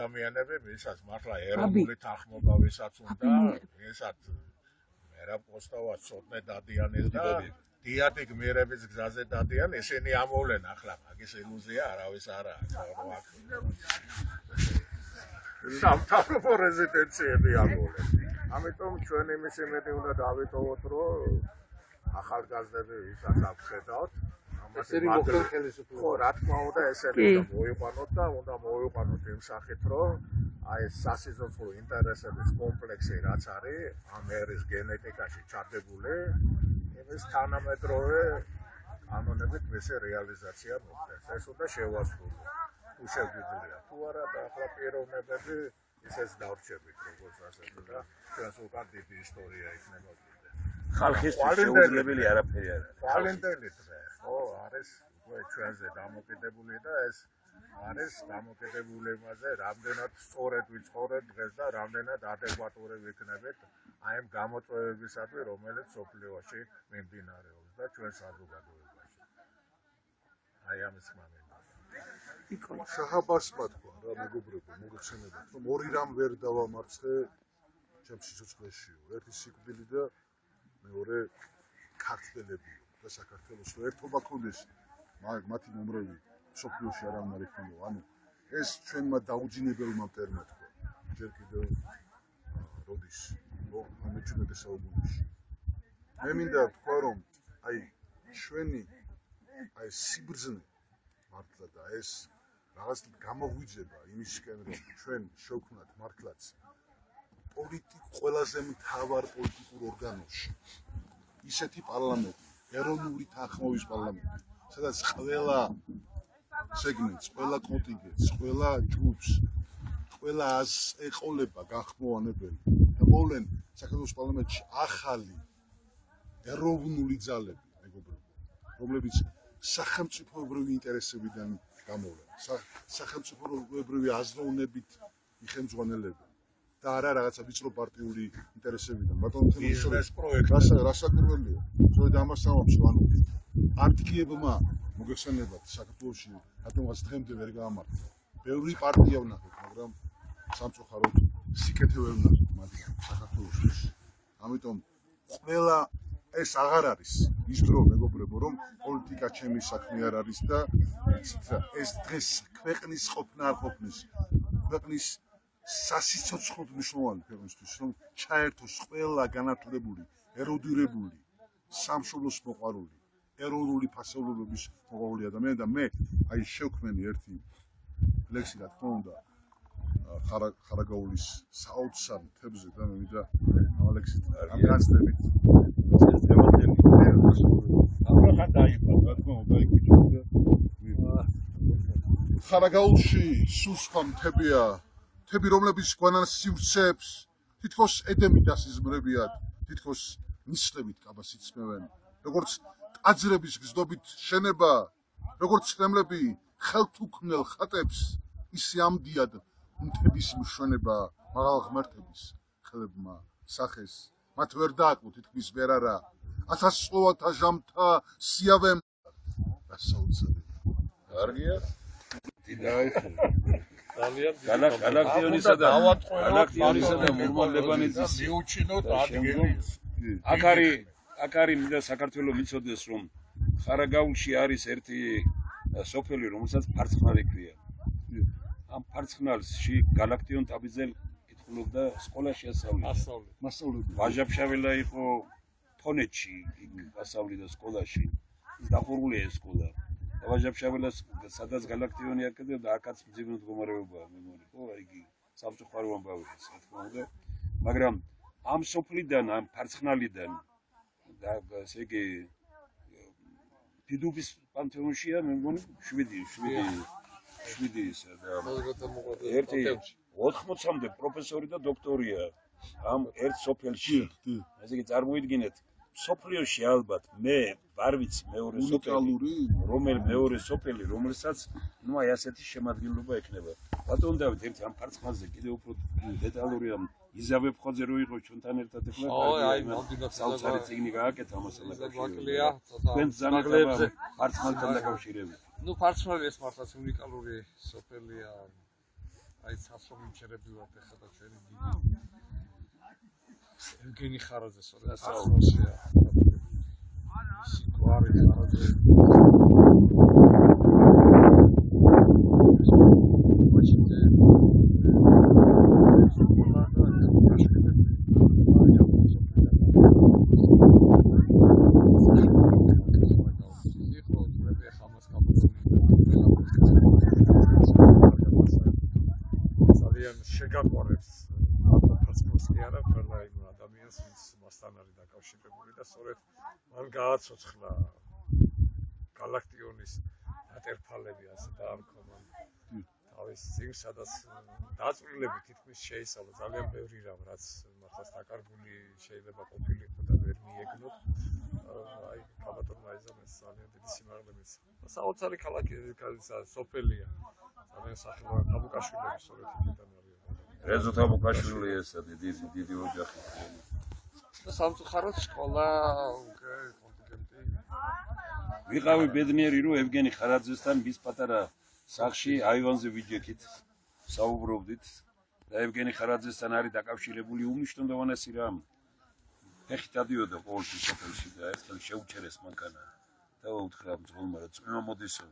ადამიანები ვისაც მართლა ეროვნული თანხმობა ვისაც უნდა ესაც რა პოსტავა ცოტნე დადიანეს და დიადი გმირების გზაზე დადიან ესენი ამოვლენ ახლა მაგის ილუზია არავის არ აქვს სამთავრობო რეზიდენციები ამოვლენ ამიტომ ჩვენ იმის იმედი უნდა დავიტოვოთ რომ ახალგაზრდები ვისაც აქვს ხედავთ ესენი მოხდეს ხელისუფლება ხო რა თქმა უნდა ესენი მოიყვანოთ და უნდა მოიყვანოთ იმ სახით რომ აი სასიზოფრო ინტერესების კომპლექსი რაც არის ამ ერის გენეტიკაში ჩადებული იმის თანამედროვე კანონებით მისი რეალიზაცია მოხდეს ეს უნდა შევასრულოთ თუ შეგვიძლია თუ არა და ახლა პიროვნებები ისეც დავრჩებით როგორც ასეთი და ჩვენს უკან დიდი ისტორია იქნება ხალხის შეუძლებელი არაფერი არ არის ვალენტელი დღე ხო არის უკვე ჩვენზე დამოკიდებული და ეს არის დამოკიდებული იმაზე რამდენად სწორედ ვიცხოვრეთ დღეს და რამდენად ადეკვატური ვიქნებით აი ამ გამოწვევებისათვის რომელიც სოფლიოში მიმდინარეობს და ჩვენ საზოგადოებაში აი ამის ხმამება შაჰაბასმა თქვა რა მეგობრებო მოგხსენებათ რომ ორი რამ ვერ დავამარცხე ჩემს სიცოცხლეშიო ერთი სიკვდილი და მეორე ქართველები და საქართველოს ერთობა ქონდეს მათი მომრევი სოფლიოში არ უნდა იქნებო ანუ ეს ჩვენმა დაუძინებელმა მტერმა თქვა ჯერ კიდევ როდის მე-17 საუკუნეში მე მინდა თქვა რომ აი ჩვენი აი სიბრძნე მართლა და ეს რაღაც გამოგვიძება იმისკენ რომ ჩვენ შევქმნათ მართლაც ყველაზე მთავარ პოლიტიკურ ორგანოში ისეთი პარლამენტი ეროვნული თანხმობის პარლამენტი სადაც ყველა სეგმენტს, ყველა კონტინგენტს, ყველა ჯგუფს, ყველა ეყოლება გახმოვანებელი და მოვლენ საქართველოს პარლამენტში ახალი ეროვნული ძალები, მეგობრებო, რომლებიც სახელმწიფოებრივი ინტერესებიდან გამოვლენ, სახელმწიფოებრივი აზროვნებით იხელმძღვანელებენ და არა რაღაცა ვიწრო პარტიული ინტერესებიდან. ბატონო ბიზნეს პროექტი რასაკვირველია, ზოგადად ამას ამბობს, ანუ პარტიებმა მოგეხსენებათ საქართველოში რატომღაც დღემდე ვერ გაამართლა. ბევრი პარტია ვნახეთ, მაგრამ სამწუხაროდ სიკეთე ვერ ვნახეთ მათ საქართველოში. ამიტომ ყველა ეს აღარ არის ის დრო მეგობრებო რომ პოლიტიკა ჩემი საქმე არ არის და ეს დღეს ქვეყნის ყოფნა არ ყოფნის ქვეყნის სასიცოცხლოდ მნიშვნელოვანი ქვეყნისთვის რომ ჩაერთოს ყველა განათლებული ერუდირებული სამშობლოს მოყვარული ეროვნული ფასეულობების მოყვარული ადამიანი და მე აი შევქმენი ერთი ლექსი რა თქმა უნდა ხარაგაულის საოცარ მთებზე და მე მინდა ამ ლექსით ამ განცდებით ხარაგაულში სუსხა მთებია მთები რომლებიც გვანან სივრცეებს თითქოს ედემით ასიზმრებიათ თითქოს ნისლებით კაბას იცმევენ როგორც ტაძრების გზდობით შენება როგორც ხრემლები ხელთუქმნელ ხატებს ისე ამდიად მთების მშვენება მაღალ ღმერთების ხელებმა სახეს მათ ვერ დააკლო თითქმის ვერ არა ათასწლოვანთა ჟამთა სიავემ გასაოცარი კარგია გალაქტიონისა და მურმანლებანიძის მიუჩინოთ ადგილი აქ არის მინდა საქართველოს მიცოდეს რომ ხარაგაულში არის ერთი სოფელი რომელსაც ფარცხნალი ქვია ამ ფარცხნალში გალაქტიონ ტაბიძე კითხულობდა სკოლაში ასწავლიდა ვაჟაფშაველა იყო ფონეთში ასწავლიდა სკოლაში ის დახურულია ეს სკოლა და ვაჟაფშაველას სადაც გალაქტიონი აკეთებდა აქაც მძიმე მდგომარეობაა მე მგონი ხო იგი სამწუხარო ამბავია რა თქმა უნდა მაგრამ ამ სოფლიდან ამ ფარცხნალიდან და ესე იგი დიდუბის პანთეონშია მე მგონი 7 ისა და ერთი 80-მდე პროფესორი და დოქტორია ამ ერთ სოფელში ესე იგი წარმოიდგინეთ სოფლიოში ალბათ მე არ ვიცი მეორე სოფელი რომელსაც ნუ აი ასეთი შემადგენლობა ექნება ბატონ დავით ერთი ამ ფარცხნალზე კიდევ უფრო დეტალურია იზავე ფხოძე რო იყო ჩვენთან ერთად ეხლა აი ნამდვილად საოცარი წიგნი გააკეთა ამასთან დაკავშირებით თქვენ ზანაგლებზე ფარცხნალთან დაკავშირებით ნუ ფარცხნალი ეს მართლაც უნიკალური სოფელია აი სასწრაფო მჩერებივად ეხლა და ჩვენი დიდი ევგენი ხარაძე სწორედ საუბრია სიკვარი ხარაძე შეგაყვარებს ფასფორს კი არა ყველა იმ ადამიანს ვინც მასთან არის დაკავშირებული და სწორედ მან გააცოცხლა გალაქტიონის ატერფალები ასე დაარქვა თავის წიგნს სადაც დაწვრილები თითქმის შეისწავლა ძალიან ბევრი რამ რაც მართლაც დაკარგული შეიძლება ყოფილიყო და ვერ მიეგნოთ აი კაბატონმა იზამეს ძალიან დიდი სიმაღლე მიცა საოცარი ქალაქი სოფელია ძალიან სახელოვანი თაბუკაშვილი სწორედ იქიდან რეზო თაბუკაშვილი ესა დიდი ოჯახი და სამწუხაროდ სკოლა უკვე კონტინგენტი ვიყავი ბედნიერი რომ ევგენი ხარაძესთან მის პატარა სახლში აივანზე ვიჯექით საუბრობდით და ევგენი ხარაძესთან არის დაკავშირებული უმნიშვნელოვანესი რამ ფეხით დადიოდა ყოველთვის სოფელში და ერთხელ შეუჩერეს მანქანა და უთხრა მძღოლმა რომ წვიმა მოდისო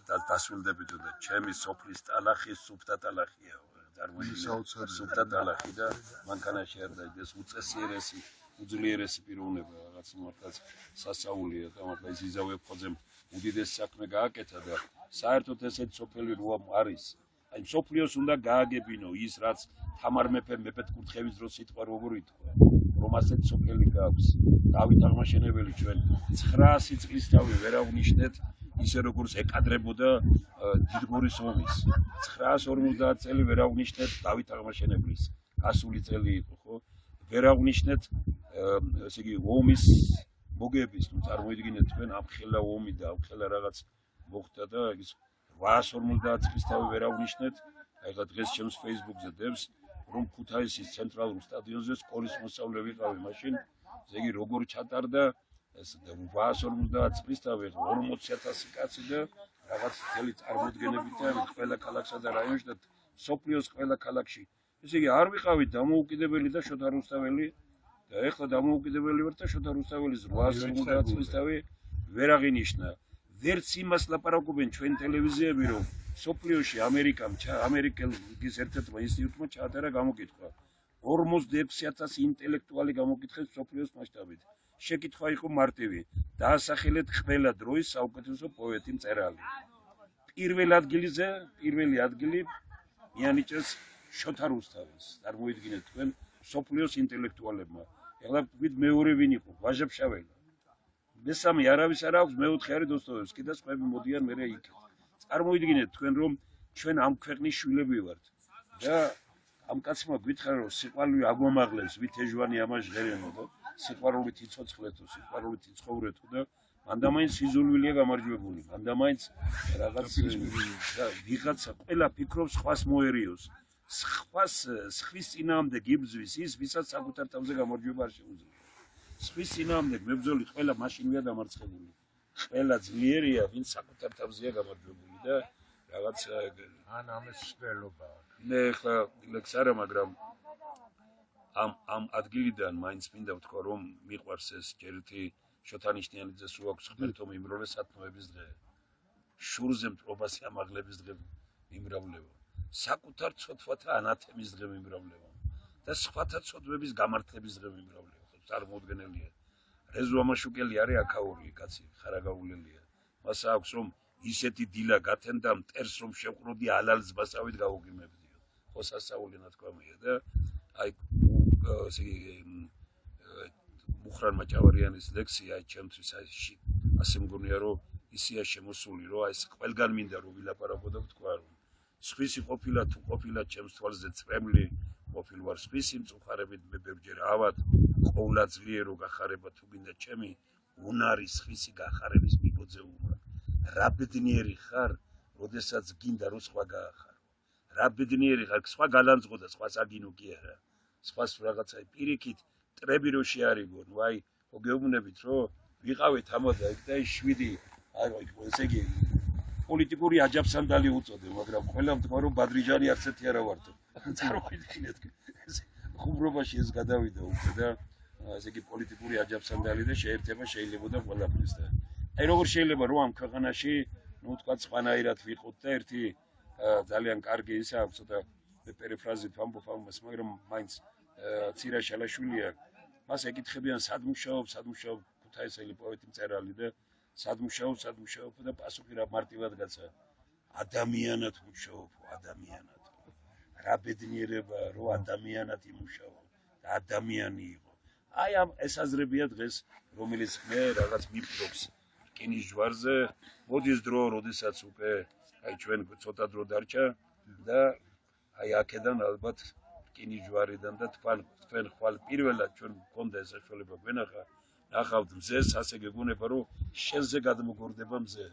და დასვილდებიდო და ჩემი სოფლის ტალახი სუფთა ტალახია წარმოიდგინე სუფთა ტალახი და მანქანაში არ დაიდეს უწესიერესი უძლიერესი პიროვნება რაღაც მართლაც სასაულია და მართლა ის იზავე ფხოძემ უდიდეს საქმე გააკეთა და საერთოდ ესეთ სოფელი რო არის აი სოფლიოს უნდა გააგებინო ის რაც თამარ მეფეთ კურთხევის დროს სიტყვა როგორ ითქვა რომ ასეთ სოფელი გაქვს დავით აღმაშენებელი ჩვენ 900 წლის თავი ვერ აღნიშნეთ ისე როგორც ეკადრებოდა დიდგორის ომის 950 წელი ვერ აღნიშნეთ დავით აღმაშენებლის გასული წელი იყო ხო ვერ აღნიშნეთ ესე იგი ომის მოგების თუ წარმოიდგინეთ თქვენ ამხელა ომი და ამხელა რაღაც მოხდა და ის 850 წლის თავი ვერ აღნიშნეთ ეხლა დღეს ჩემს Facebook-ზე დევს რომ ქუთაისის ცენტრალურ სტადიონზე სკოლის მოსწავლე ვიყავი მაშინ ესე იგი როგორ ჩატარდა ეს 850 წლის თავი 40000 კაცი და რაღაც მთელი წარმოდგენებით და ყველა ქალაქსა და რაიონში და სოფლიოს ყველა ქალაქში ესე იგი არ ვიყავით დამოუკიდებელი და შოთა რუსთაველი და ეხლა დამოუკიდებელი ვარ და შოთა რუსთაველის 850 წლისთავი ვერ აღინიშნა. ვერც იმას ლაპარაკობენ ჩვენ ტელევიზიები, რომ სოფლიოში ამერიკის ერთ-ერთმა ინსტიტუტმა ჩაატარა გამოკითხვა. 46,000 ინტელექტუალი გამოკითხეს სოფლიოს მასშტაბით. შეკითხვა იყო მარტივი: დაასახელეთ ყველა დროის საუკეთესო პოეტი მწერალი. პირველი ადგილი მიანიჭეს შოთა რუსთაველს. წარმოიდგინეთ თქვენ სოფლიოს ინტელექტუალებმა. ეხლა ვით მეორე ვინ იყო? ვაჟა-ფშაველა. მესამე არავის არ აქვს, მეოთხე არის დოსტოევსკი და სხვები მოდიან მერე იქ. წარმოიდგინეთ თქვენ რომ ჩვენ ამ ქვეყნის შვილები ვართ და ამ კაცმა გითხრა რომ სიყვარული აგვამაღლებს, ვით ეჟვანი ამას ჟღერენო და სიყვარულით იცოცხლეთო, სიყვარულით იცხოვრეთო და მანდამაინც სიზულვილია გამარჯვებული. მანდამაინც რაღაც და ვიღაცა ყველა ფიქრობს სხვას მოერიოს. სხვის წინააღმდეგ იბრძვის ის, ვისაც საკუთარ თავზე გამარჯვება არ შეუძლია. სხვის წინააღმდეგ მებრძოლი ყველა მაშინვეა დამარცხებული. ყველა ძლიერია, ვინც საკუთარ თავზეა გამარჯვებული და რაღაც ან ამის ცდელობაა. მე ხა ლექს არა, მაგრამ ამ ადგილიდან მაინც მინდა ვთქვა, რომ მიყვარს ეს ჯერითი შოთანიშნიანიძეს რო აქვს ღმერთო მიმრავლე სათნოების დღე. შურზე მტრობას ამაღლების დღე მიმრავლება. საკუთარ ცოდვათა ანათემის დღე მიმრავლება და სხვათა ცოდვების გამართლების დღე მიმრავლება. წარმოუდგენელია. რეზო ამაშუკელი არის აქაური კაცი, ხარაგაულელია. მას აქვს რომ ისეთი დილა გათენდა მტერს რომ შევყროდი ალალს ბასავით გაუგიმებდიო. ხო სასაული ნათქვამია და აი მუხრან მაჭავარიანის ლექსია ჩემთვის ასე მგონია რომ ისია შემოსული რომ აი ყველგან მინდა რომ ვილაპარაკო და ვთქვა რომ სხვისი ყოფილა თუ ყოფილა ჩემს თვალზე წრემლი ყოფილ ვარ სხვისი მწუხარებით მე ბევრჯერ ავად ყოლა ძლიერო გახარება თუ გინდა ჩემი უნარი სხვისი გახარების მიბოძეულა რა ბედნიერი ხარ როდესაც გინდა რომ სხვა გაახარო რა ბედნიერი ხარ სხვა გალანძღო და სხვა საგინო კი არა სხვას რაღაცა პირიქით ტრები რო შეარიგო ნუ აი გეუბნებით რომ ვიყავით ამოდა იქ და 7 აი ესე იგი პოლიტიკური აჯაფსანდალი უწოდე მაგრამ ყველა მთქვა რომ ბადრიჯანი არც ერთი არა ვართ წარმოიდგინეთ ხუმრობაში ეს გადავიდა უკვე და ესე იგი პოლიტიკური აჯაფსანდალი და შეერთება შეიძლებოდა ყველაფრის და აი როგორ შეიძლება რომ ამ ქვეყანაში ნუ თქვა სხვანაირად ვიყოთ და ერთი ძალიან კარგი ისა აქვს ცოტა პერიფრაზით ვამბობ ამას მაგრამ მაინც ცირა შალაშვილია მას ეკითხებიან სადმუშაობ ქუთაისელი პოეტი მწერალი და სადმუშაობ და პასუხი რა მარტივად გაცა ადამიანად მუშაობ ადამიანად რა ბედნიერება რომ ადამიანად იმუშაო და ადამიანი იყო აი ამ ესაზრებია დღეს რომელიც მე რაღაც მიფრობს რკინის ჯვარზე მოდის დრო როდესაც უკვე აი ჩვენ ცოტა დრო დარჩა და აი აქედან ალბათ რკინის ჯვარიდან და თქვენ ხვალ პირველად ჩვენ გქონდა ეს საშუალება გვენახა ნახავთ მზეს ასე გეგონება რომ შენზე გადმოგორდება მზე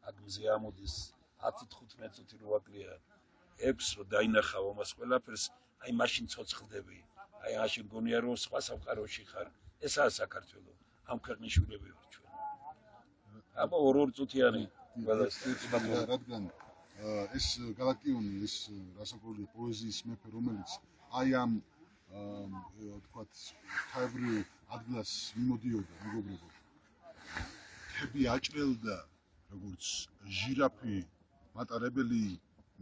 აქ მზე ამოდის 10-15 წუთი რო აკლია 6 რო დაინახავ ამას ყველაფერს აი მაშინ ცოცხლდები აი მაშინ გონია რომ სხვა სამყაროში ხარ ესაა საქართველო ამ ქვეყნის შვილები ვარ ჩვენ აბა 2 წუთიანი რადგან ეს გალაქტიონი ეს რასაკვირველია პოეზიის მეფე რომელიც აი ამ თქვათ თავი ადგილას მიმოდიოდა მეგობრებო თები აჭრელდა როგორც ჟირაფი მატარებელი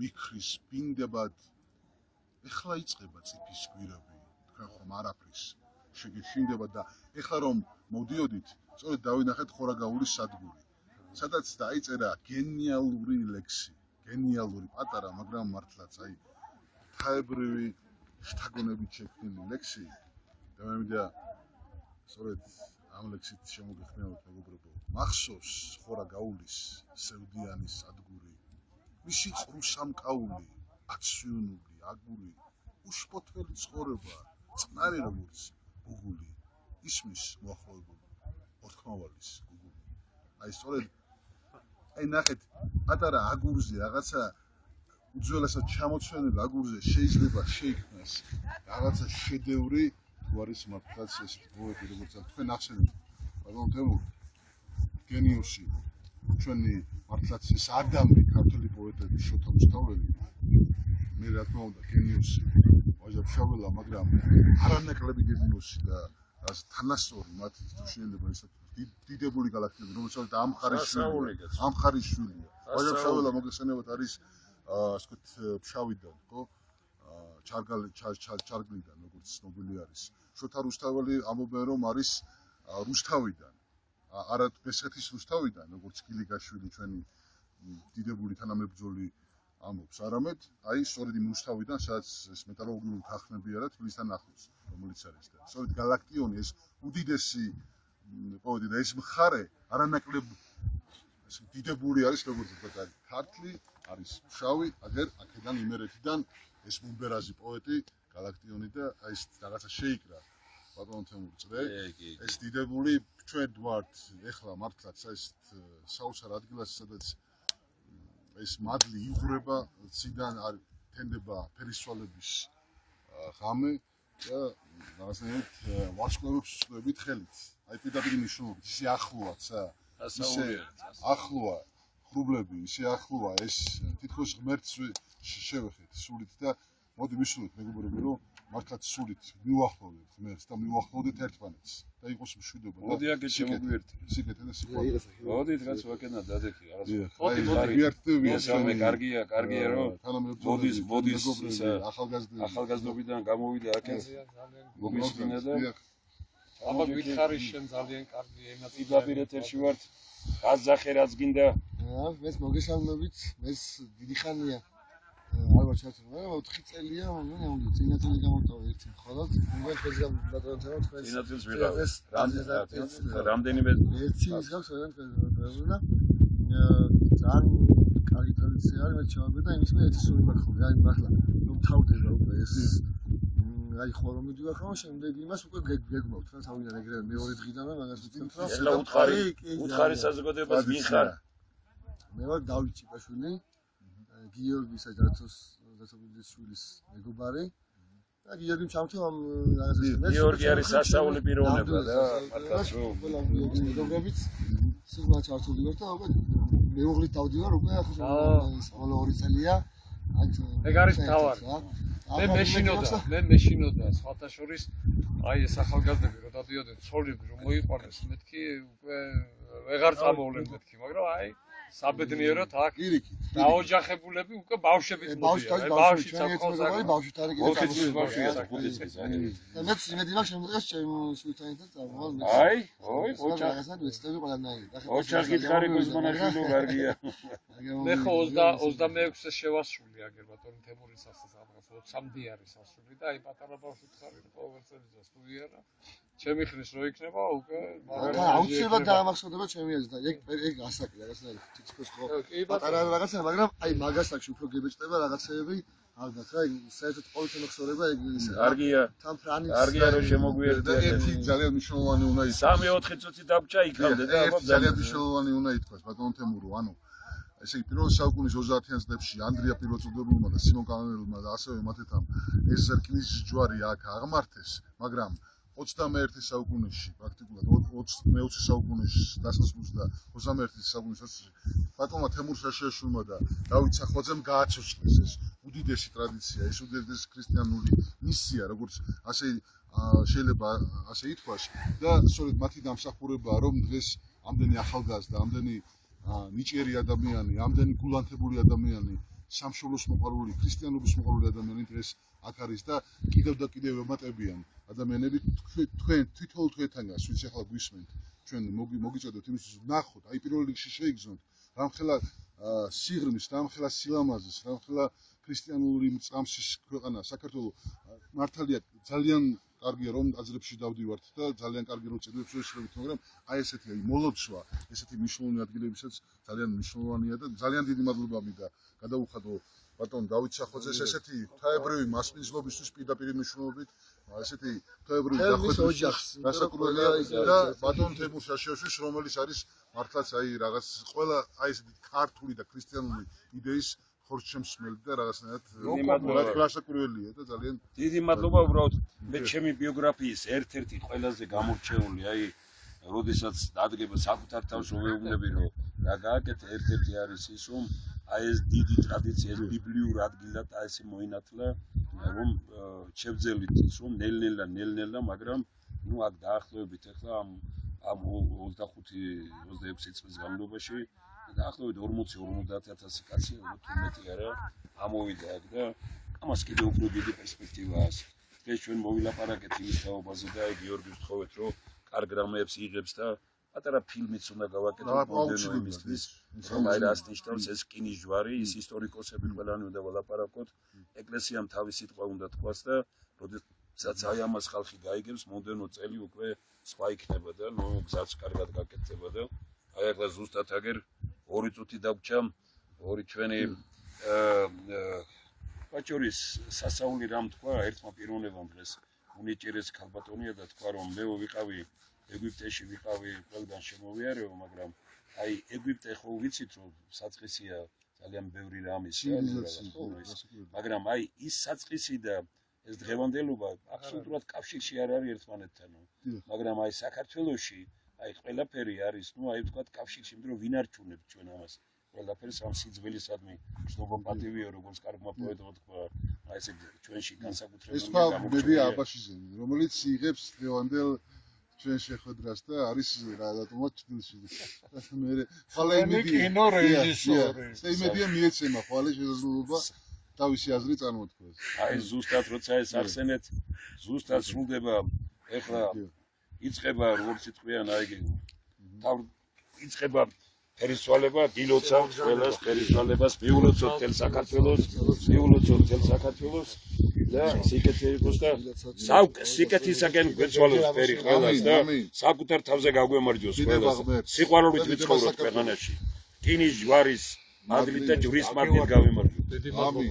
მიქრის ბინდებად ეხლა იწყება ციფის გვირაბი თქვენ ხომ არაფრის შეგეშინდება და ეხლა რომ მოდიოდით სწორედ დავინახეთ ხორაგაულის სადგური სადაც დაიწერა გენიალური ლექსი გენიალური პატარა მაგრამ მართლაც აი თაებრივი შთაგონებით შექმნილი ლექსი და მე მინდა სწორედ ამ ლექსით შემოგეხმიანოთ მეგობრებო მახსოვს ხორაგაულის სევდიანის სადგური მისი წყრუსამკაული აცვიუნული აგური უშფოთველი ცხოვრება წყნარი როგორც გუგული ისმის მოახლოებული ოთხმავალის გუგული აი სწორედ აი ნახეთ პატარა აგურზე რაღაცა უძველესად ჩამოცვენილ აგურზე შეიძლება შეიქმნას რაღაცა შედევრი თუ არის მართლაც ესეთი პოეტი როგორც თქვენ ახსენებთ ბატონო თემურ გენიოსი ჩვენი მართლაც ეს ადამი ქართული პოეტები შოთა რუსთაველი მე რა თქმა უნდა გენიოსი ვაჟა-ფშაველა მაგრამ არანაკლები გენიოსი და თანასწორი მათი თუ შეიძლება ისე დიდებული გალაქტიკები, რომელსაც ამ ხარის შვილია. ვაჟა ფშაველა მოგესალმებით არის ასე ვთქვით ფშავიდან, ხო? ჩარგლიდან, როგორც ცნობილი არის. შოთა რუსთაველი ამბობენ რომ არის რუსთავიდან. არა მესხეთის რუსთავიდან, როგორც გილიგაშვილი ჩვენი დიდებული თანამებრძოლი ამბობს, არამედ აი სწორედ იმ რუსთავიდან, სადაც ეს მეტალურგიული თანხმები არა თბილისთან ახლოს, რომელიც არის და სწორედ გალაქტიონი ეს უდიდესი პოვედი და ეს მხარე არანაკლებ დიდებული არის, როგორც ვთქვათ, არის ქართლი, არის ფშავი, აგერ აქედან იმერეთიდან ეს მუმბერაზი პოეტი გალაქტიონი და აი ეს რაღაცა შეიკრა ბატონ თემური წრე ეს დიდებული ჩვენ ვართ ეხლა მართლაც ეს საოცარ ადგილას სადაც ეს მადლი იღვრება ციდან არის თენდება ფერისვალების ღამე და რაღაცნაირად ვარსკვლავებს ვსწრებით ხელით აი პირდაპირ მნიშვნელობით ისე ახლოა ისე ახლოა ხრუბლები ისე ახლოა ეს თითქოს ღმერთს შევეხეთ სულით და მოდი ვისურვოთ მეგობრები რომ მართლაც სულით მივახლოვდეთ ღმერთს და მივახლოვდეთ ერთმანეთს და იყოს მშვიდობა და მოდი აქ შემოგვიერთდეთ სიკეთე და სიყვარული მოდი დღეს ვაკენა დადექი მოდი ვიერთდები კარგია რომ მოდის ახალგაზრდობიდან გამოვიდა აქეთ მოგისმინა და აბა გითხარი შენ ძალიან კარგი ენა პირდაპირ ეთერში ვართ გაზახე რაც გინდა მეც მოგესალმებით მეც დიდი ხანია ალბათ ჩართული 4 წელია მაგრამ წინაწელი გამოტოვა ერთი მხოლოდ მე ფეზგან ბატონთან თქვენ წინაწელს ვიღავ რამდენიმე ერთი ის გავს ვეღუნა ძალიან კარგი ტრადიცია არის მე ჩავაბე და იმის მე ერთი სული მაქვს აი მართლა რომ თავდება უკვე ეს აი ხო რომ მიდივარ ხომ შემდეგ იმას უკვე გეგმავთ რა თავიდან ეგრევე მეორე დღიდან მაგას ვიტყვით რა ელა უთხარი საზოგადოებას ვინ ხარ მე ვარ დავით ჭიკაშვილი გიორგი საჯარათოს დასაბილიშვილის მეგობარი და გიორგიმ ჩამთო ამ რაღაცას გიორგი არის სასწაული პიროვნება და მართლაც რომ მეგობრებით სულ ჩართული ვარ და უკვე მეუღლით დავდივარ უკვე ახლა ყველა 2 წელია ეგ არის თავარი მე მეშინოდა სხვათა შორის აი ეს ახალგაზრდები რო დადიოდნენ ცოლები რომ მოიყვანეს მეთქი უკვე ვეღარ წამოვლენ მეთქი მაგრამ აი საბედნიეროდ აქ დაოჯახებულები უკვე ბავშვებით მოდიან ბავშვიც აქვს ბავშვით არის კიდე ხუთი მეც იმედი მაქვს შემდგეს ჩემ სულთან ერთად წამოვალ მე აი რაღაცა ვეცდები ყველანაირად ოჯახი ხარი გიზმანაშვილო კარგია მე ხო 26-ე შევასრული აგერ ბატონი თემურის ასას ამას 20-მდე არის ასული და აი პატარა ბავშვით ხარი ყოველ წელიწადს თუ ვიარა ჩემი ხრის რო იქნება უკვე მაგრამ აუცილებლად დაამახსოვრდება ჩემი აზრით და ეგ ასაკი რაღაცნაირად თითქოს ხო პატარა რაღაცა მაგრამ აი მაგასაკში უფრო გებეჭდება რაღაცეები ალბათ რა საერთოდ ყოველთვის მოხსოვდება ეგ ისე კარგია თან ფრანიც კარგია რომ შემოგვიერთდეთ და ერთი ძალიან მნიშვნელოვანი უნდა იყოს 3-4 წუთი დაგჭა იქამდე და ალბათ ძალიან მნიშვნელოვანი უნდა ითქვას ბატონ თემურო ანუ ესე იგი პირველ საუკუნის 30-იან წლებში ანდრია პირველწოდებულმა და სიმონ კანონელმა და ასევე მათეთამ ეს ზერკინის ჯვარი აქ აღმართეს მაგრამ 21 საუკუნეში პრაქტიკულად 20 საუკუნეში დასასრულს და 21 საუკუნის ბატონმა თემურ შაშაშვილმა და დავით სახვაძემ გააცოცხლეს ეს უდიდესი ტრადიცია ეს უდიდესი ქრისტიანული მისია როგორც ასე შეიძლება ასე ითქვას და სწორედ მათი დამსახურებაა რომ დღეს ამდენი ახალგაზრდა ამდენი ნიჭიერი ადამიანი ამდენი გულანთებული ადამიანი სამშობლოს მოყვარული ქრისტიანობის მოყვარული ადამიანი დღეს აქ არის და კიდევ და კიდევ ემატებიან ადამიანები თქვენ თვითონ თქვენთანგან ვინც ახლა გვისმენთ ჩვენ მოგიწოდოთ იმისთვის ვნახოთ აი პირველ რიგში შეიგრძნოთ რამხელა სიღრმის რამხელა სილამაზის რამხელა ქრისტიანული მწყამსის ქვეყანა საქართველოს მართალია ძალიან კარგია რომ აზრებში დავდივართ და ძალიან კარგი რომ წედებს ვეშლებით მაგრამ აი ესეთი მოლოცვა ესეთი მნიშვნელოვანი ადგილებისაც ძალიან მნიშვნელოვანია და ძალიან დიდი მადლობა მინდა გადაუხადო ბატონ დავით სახვაძეს ესეთი თაებრივი მასპინძლობისთვის პირდაპირ მნიშვნელობით ესეთი თაებრივი დახვედრების დასაკურველია და ბატონ თემურ შაშაშვილის რომელიც არის მართლაც აი რაღაც ყველა აი ესეთი ქართული და ქრისტიანული იდეის ხორცშემსმელი და რაღაცნაირად დასაკურველია და ძალიან დიდი მადლობა უბრალოდ მე ჩემი ბიოგრაფიის ერთ-ერთი ყველაზე გამორჩეული აი როდესაც დადგება საკუთარ თავს ვეუბნები რომ რა გააკეთე ერთ-ერთი არის ის რომ აი ეს დიდი ტრადიცია ეს ბიბლიურ ადგილად აი ესე მოინათლა რომ შევძელით ის რომ ნელ-ნელა მაგრამ ნუ აქ დაახლოებით ახლა ამ 25-26 წლის განმავლობაში დაახლოებით 40-50000 კაცი თუმეტი არა ამოვიდა აქ და ამას კიდევ უფრო დიდი პერსპექტივა აქვს. დღეს ჩვენ მოვილაპარაკეთ იმის თაობაზე და გიორგის ვთხოვეთ რომ კარგ რამეებს იღებს და პატარა ფილმიც უნდა გავაკეთოთ მომდენო იმისთვის რომ აი რას ნიშნავს ეს რკინის ჯვარი ის ისტორიკოსები ყველანი უნდა ველაპარაკოთ ეკლესიამ თავის სიტყვა უნდა თქვას და როდესაც აი ამას ხალხი გაიგებს მომდენო წელი უკვე სხვა იქნება და ნუ გზაც კარგად გაკეთდება და აი ახლა ზუსტად აგერ 2 წუთი დაგვრჩა ორი ჩვენი ბაჭურის სასაული რამ თქვა ერთმა პიროვნებამ დღეს უნიჭერეს ქალბატონია და თქვა რომ მე ვიყავი ეგვიპტეში ვიყავი ყველგან შემოვიარეო მაგრამ აი ეგვიპტე ხო ვიცით რომ საწყისია ძალიან ბევრი რამის მაგრამ აი ის საწყისი და ეს დღევანდელობა აბსოლუტურად კავშირში არ არის ერთმანეთთან მაგრამ აი საქართველოში აი ყველაფერი არის ნუ აი ვთქვათ კავშირში იმიტომ რომ ვინ არჩუნებს ჩვენ ამას ყველაფერს ამ სიძველისადმი შნობა პატივია როგორც კარგმა პოეტმა თქვა აი ესე ჩვენში განსაკუთრებით ეს მედია აბაშიძე რომელიც იღებს დღევანდელ ჩვენ შეხვედრას და არის რატომაც თბილისში მე ხალე კინო რეჟისორი იმედია მიეცემა ხალე შესაძლებლობა თავისი აზრი წარმოთქვას აი ზუსტად როცა ეს ახსენეთ ზუსტად სრულდება ეხლა იწყება როგორც იტყვიან აი იწყება ფერისვალება გილოცავთ ყველას ფერისვალებას მიულოცოთ თელ საქართველოს და სიკეთე იყოს და სიკეთისაგან გვეცვალოს ფერი ყველას და საკუთარ თავზე გაგვემარჯოს ყველას სიყვარულით ვიცხოვროთ ქვეყანაში რკინის ჯვარის მადლით და ჯვრის მადლით გავემარჯვოთ ამინ